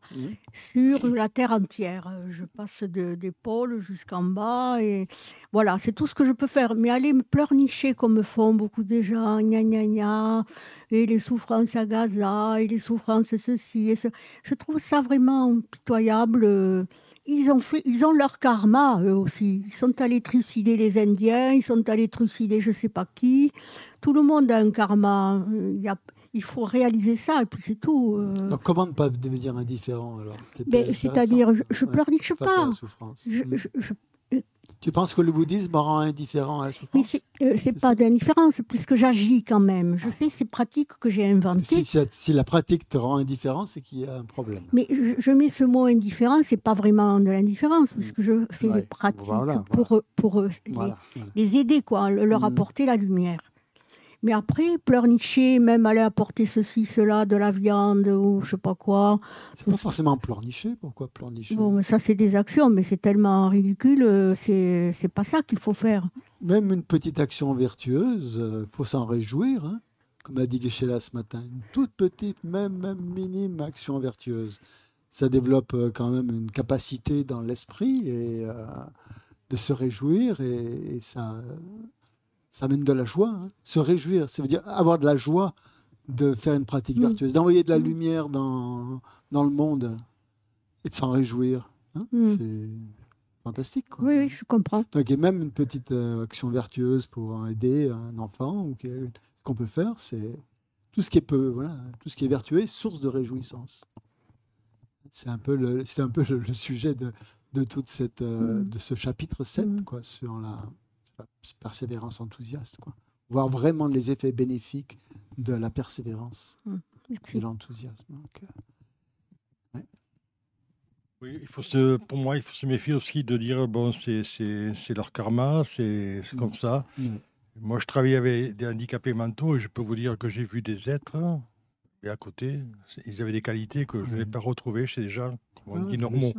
sur la Terre entière. Je passe d'épaule jusqu'en bas, et voilà, c'est tout ce que je peux faire. Mais aller me pleurnicher comme me font beaucoup de gens, gna gna gna, et les souffrances à Gaza, et les souffrances ceci, et ce. Je trouve ça vraiment pitoyable. Ils ont leur karma, eux aussi. Ils sont allés trucider les Indiens, ils sont allés trucider je ne sais pas qui. Tout le monde a un karma. Il il faut réaliser ça, et puis c'est tout. Donc, comment ne pas devenir indifférent alors? C'est-à-dire, je pleurniche pas. Tu penses que le bouddhisme rend indifférent à la souffrance? Mais c'est pas d'indifférence, puisque j'agis quand même. Je fais ces pratiques que j'ai inventées. Si la pratique te rend indifférent, c'est qu'il y a un problème. Mais je mets ce mot indifférent, c'est pas vraiment de l'indifférence, puisque je fais des pratiques pour les aider, quoi, leur apporter la lumière. Mais après, pleurnicher, même aller apporter ceci, cela, de la viande ou je sais pas quoi. C'est pas forcément pleurnicher. Pourquoi pleurnicher? Bon, mais ça, c'est des actions, mais c'est tellement ridicule, c'est pas ça qu'il faut faire. Même une petite action vertueuse, faut s'en réjouir, hein, comme a dit Geshe-la ce matin. Une toute petite, même minime action vertueuse. Ça développe quand même une capacité dans l'esprit et de se réjouir et ça amène de la joie. Hein. Se réjouir, ça veut dire avoir de la joie de faire une pratique vertueuse, d'envoyer de la lumière dans le monde et de s'en réjouir. Hein. C'est fantastique. Quoi. Oui, je comprends. Donc, et même une petite action vertueuse pour aider un enfant, ou ce qu'on peut faire, c'est tout ce qui est vertueux est source de réjouissance. C'est un peu le sujet de toute cette de ce chapitre 7 quoi, sur la persévérance enthousiaste, quoi. Voir vraiment les effets bénéfiques de la persévérance et l'enthousiasme. Donc, oui, pour moi, il faut se méfier aussi de dire bon, c'est leur karma, c'est comme ça. Moi, je travaille avec des handicapés mentaux et je peux vous dire que j'ai vu des êtres et à côté, ils avaient des qualités que je n'ai pas retrouvées chez des gens, comme on dit, normaux.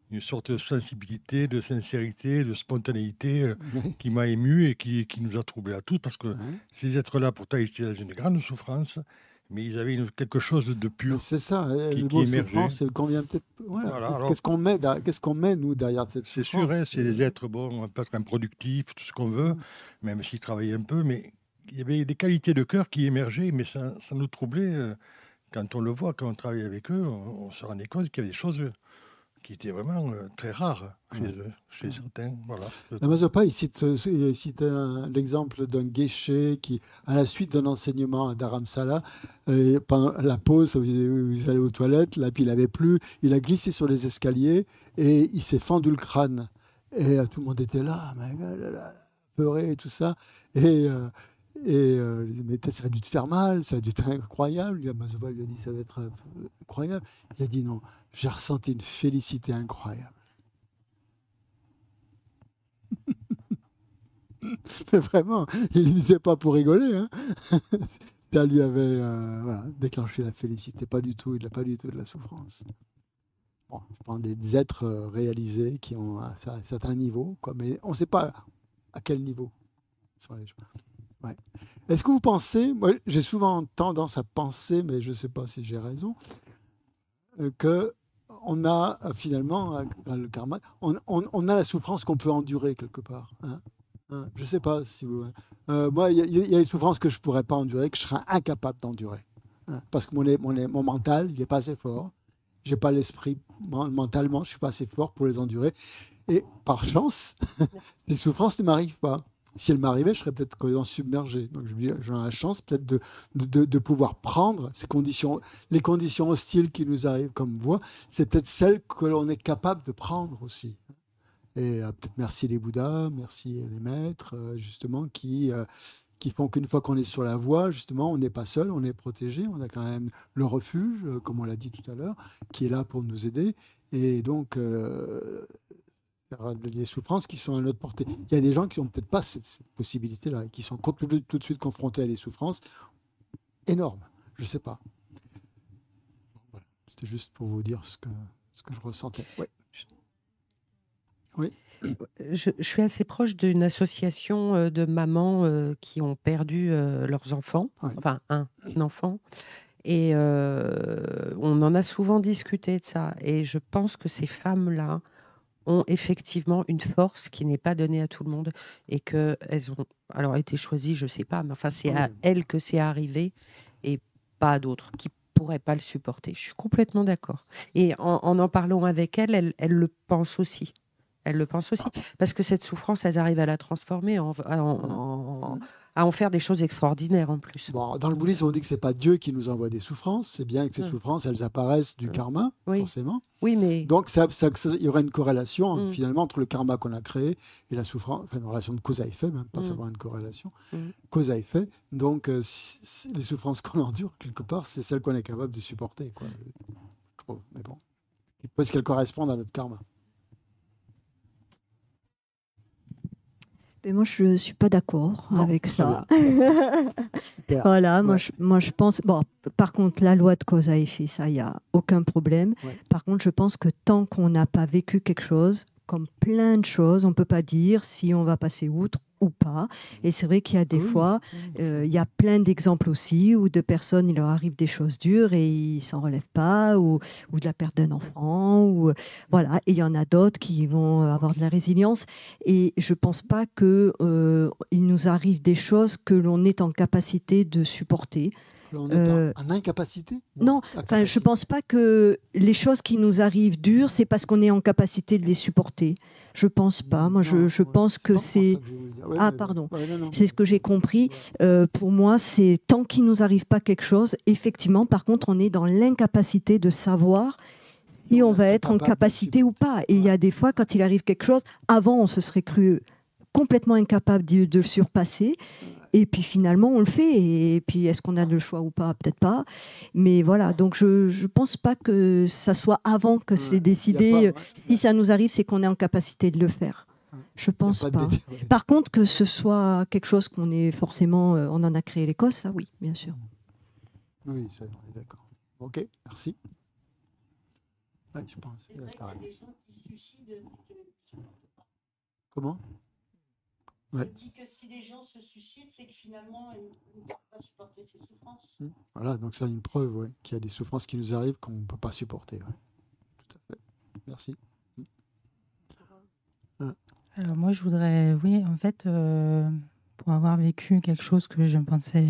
Une sorte de sensibilité, de sincérité, de spontanéité qui m'a ému et qui nous a troublés à tous, parce que ces êtres-là, pourtant, ils étaient dans une grande souffrance, mais ils avaient quelque chose de pur. C'est ça, le mot souffrance, qu'on vient peut-être. Voilà, qu'est-ce qu'on met, nous, derrière cette souffrance? C'est sûr, hein, c'est des êtres, bon, peut-être improductifs, tout ce qu'on veut, même s'ils travaillaient un peu, mais il y avait des qualités de cœur qui émergeaient, mais ça nous troublait. Quand on le voit, quand on travaille avec eux, on se rendait compte qu'il y avait des choses qui étaient vraiment très rares chez certains. Voilà. La Mazopa, il cite l'exemple d'un guéché qui, à la suite d'un enseignement à Dharamsala, pendant la pause, il allait aux toilettes, là, puis il n'avait plus, il a glissé sur les escaliers et il s'est fendu le crâne. Et tout le monde était là, peuré et tout ça. Mais ça a dû te faire mal, ça a dû être incroyable. Mazopa lui a dit ça va être incroyable. Il a dit non, j'ai ressenti une félicité incroyable. Mais vraiment, il ne disait pas pour rigoler. Hein. Ça lui avait déclenché la félicité. Pas du tout, il n'a pas du tout de la souffrance. Bon, je prends des êtres réalisés qui ont un certain niveau, quoi, mais on ne sait pas à quel niveau sont les gens. Ouais. Est-ce que vous pensez, moi j'ai souvent tendance à penser, mais je ne sais pas si j'ai raison, qu'on a finalement, le karma, on a la souffrance qu'on peut endurer quelque part. Hein. Je ne sais pas si vous... moi, il y a des souffrances que je ne pourrais pas endurer, que je serais incapable d'endurer. Hein, parce que mon mental, il n'est pas assez fort. Je n'ai pas l'esprit, mentalement, je ne suis pas assez fort pour les endurer. Et par chance, les souffrances ne m'arrivent pas. Si elles m'arrivaient, je serais peut-être complètement submergé. Donc, j'ai la chance peut-être de pouvoir prendre les conditions hostiles qui nous arrivent comme voie. C'est peut-être celles que l'on est capable de prendre aussi. Et peut-être merci les Bouddhas, merci les maîtres, justement, qui font qu'une fois qu'on est sur la voie, justement, on n'est pas seul, on est protégé. On a quand même le refuge, comme on l'a dit tout à l'heure, qui est là pour nous aider. Et donc... des souffrances qui sont à notre portée. Il y a des gens qui n'ont peut-être pas cette possibilité-là et qui sont tout de suite confrontés à des souffrances énormes. Je ne sais pas. Voilà. C'était juste pour vous dire ce que je ressentais. Ouais. Oui. Je suis assez proche d'une association de mamans qui ont perdu leurs enfants, enfin un enfant. Et on en a souvent discuté de ça. Et je pense que ces femmes-là ont effectivement une force qui n'est pas donnée à tout le monde et qu'elles ont alors été choisies, je ne sais pas, mais enfin c'est à elles que c'est arrivé et pas à d'autres qui ne pourraient pas le supporter. Je suis complètement d'accord. Et en parlant avec elles le pensent aussi. Elles le pensent aussi. Parce que cette souffrance, elles arrivent à la transformer à en faire des choses extraordinaires en plus. Bon, dans le bouddhisme, on dit que c'est pas Dieu qui nous envoie des souffrances, c'est bien que ces souffrances, elles apparaissent du karma, forcément. Oui, mais... Donc, il y aurait une corrélation, finalement, entre le karma qu'on a créé et la souffrance, enfin, une relation de cause à effet, même pas savoir une corrélation, cause à effet. Donc, les souffrances qu'on endure, quelque part, c'est celles qu'on est capable de supporter, quoi, je trouve. Mais bon, parce qu'elles correspondent à notre karma. Mais moi, je ne suis pas d'accord avec ça. Voilà, moi, je pense... Bon, par contre, la loi de cause à effet, ça, il n'y a aucun problème. Ouais. Par contre, je pense que tant qu'on n'a pas vécu quelque chose, comme plein de choses, on ne peut pas dire si on va passer outre ou pas. Et c'est vrai qu'il y a des fois, il y a plein d'exemples aussi où de personnes, il leur arrive des choses dures et ils s'en relèvent pas, ou de la perte d'un enfant, ou voilà. Et il y en a d'autres qui vont avoir de la résilience. Et je pense pas que il nous arrive des choses que l'on est en capacité de supporter. On est en incapacité ? Non, enfin, je pense pas que les choses qui nous arrivent dures, c'est parce qu'on est en capacité de les supporter. Je pense pas. Moi, je pense que c'est... pardon. C'est ce que j'ai compris. Pour moi, c'est tant qu'il nous arrive pas quelque chose, effectivement, par contre, on est dans l'incapacité de savoir si on va être en capacité ou pas. Et il y a des fois, quand il arrive quelque chose, avant, on se serait cru complètement incapable de le surpasser. Et puis finalement, on le fait. Et puis, est-ce qu'on a le choix ou pas ? Peut-être pas. Mais voilà, donc je ne pense pas que ça soit avant que c'est décidé. Si ça nous arrive, c'est qu'on est en capacité de le faire. Je ne pense pas. Par contre, que ce soit quelque chose qu'on est forcément... on en a créé les causes, ça oui, bien sûr. Oui, ça, on est d'accord. Ok, merci. Ouais, je pense. C'est vrai qu'il y a des gens qui se suicident. Comment ? Je dis que si les gens se suicident, c'est que finalement, ils ne peuvent pas supporter ces souffrances. Voilà, donc c'est une preuve qu'il y a des souffrances qui nous arrivent qu'on ne peut pas supporter. Ouais. Tout à fait. Merci. Alors moi, je voudrais, en fait, pour avoir vécu quelque chose que je ne pensais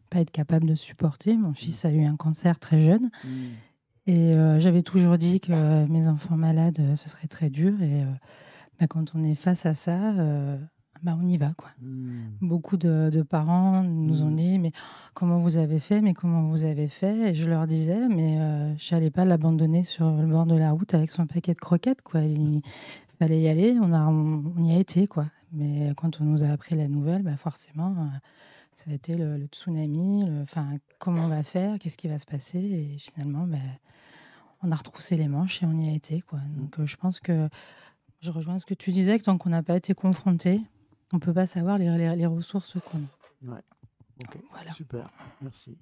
pas être capable de supporter, mon fils a eu un cancer très jeune. Et j'avais toujours dit que mes enfants malades, ce serait très dur. Et quand on est face à ça... on y va, quoi. Beaucoup de parents nous ont dit, mais comment vous avez fait ? Et je leur disais, mais je n'allais pas l'abandonner sur le bord de la route avec son paquet de croquettes, quoi. Il fallait y aller, on y a été, quoi. Mais quand on nous a appris la nouvelle, forcément, ça a été le tsunami, comment on va faire, qu'est-ce qui va se passer ? Et finalement, on a retroussé les manches et on y a été, quoi. Donc je pense que je rejoins ce que tu disais, que tant qu'on n'a pas été confronté, on ne peut pas savoir les ressources qu'on a. Ouais. Ok, voilà. Super, merci.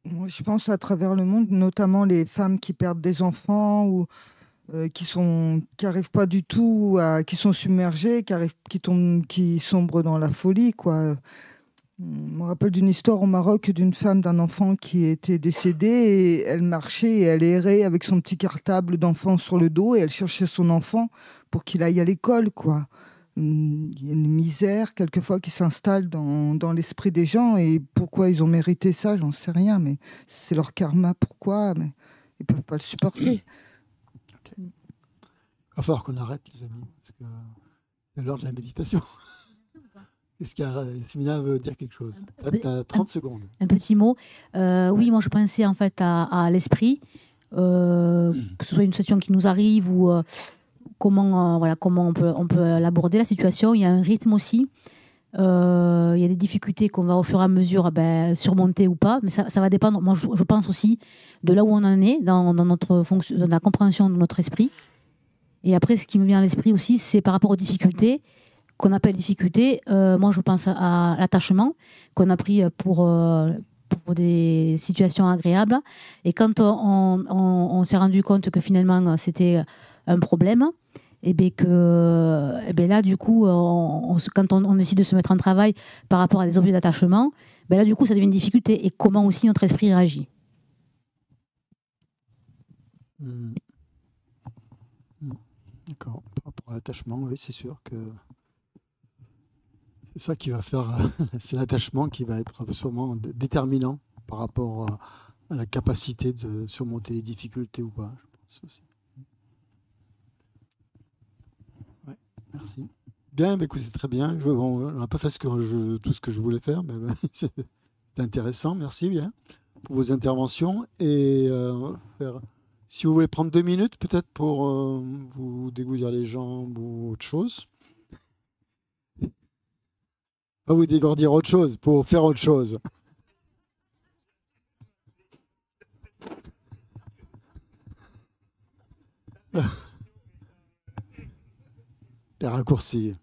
Moi, je pense à travers le monde, notamment les femmes qui perdent des enfants ou qui n'arrivent pas du tout, qui sont submergées, qui sombrent dans la folie, quoi. Je me rappelle d'une histoire au Maroc d'un enfant qui était décédé et elle marchait et elle errait avec son petit cartable d'enfant sur le dos et elle cherchait son enfant pour qu'il aille à l'école, quoi. Il y a une misère quelquefois qui s'installe dans l'esprit des gens et pourquoi ils ont mérité ça, j'en sais rien, mais c'est leur karma, pourquoi, mais ils ne peuvent pas le supporter. Okay. Il va falloir qu'on arrête, les amis, parce que c'est l'heure de la méditation. Est-ce qu'Yasmina veut dire quelque chose ? Tu as 30 secondes. Un petit mot. Oui, moi je pensais en fait à l'esprit, que ce soit une situation qui nous arrive ou... comment on peut l'aborder, la situation. Il y a un rythme aussi. Il y a des difficultés qu'on va au fur et à mesure surmonter ou pas. Mais ça va dépendre. Moi, je pense aussi de là où on en est dans notre fonction, dans la compréhension de notre esprit. Et après, ce qui me vient à l'esprit aussi, c'est par rapport aux difficultés qu'on appelle difficultés. Moi, je pense à l'attachement qu'on a pris pour des situations agréables. Et quand on s'est rendu compte que finalement, c'était un problème, et là, du coup, quand on décide de se mettre en travail par rapport à des objets d'attachement, là, du coup, ça devient une difficulté. Et comment aussi notre esprit réagit. D'accord. Par rapport à l'attachement, oui, c'est sûr que c'est ça qui va faire... c'est l'attachement qui va être sûrement déterminant par rapport à la capacité de surmonter les difficultés ou pas, je pense aussi. Ouais, merci. Bien, bah, écoutez, c'est très bien. Bon, on n'a pas fait tout ce que je voulais faire, mais c'est intéressant. Merci bien pour vos interventions. Et si vous voulez prendre 2 minutes, peut-être pour vous dégourdir les jambes ou autre chose. Pas vous dégourdir autre chose, pour faire autre chose. Les raccourcis.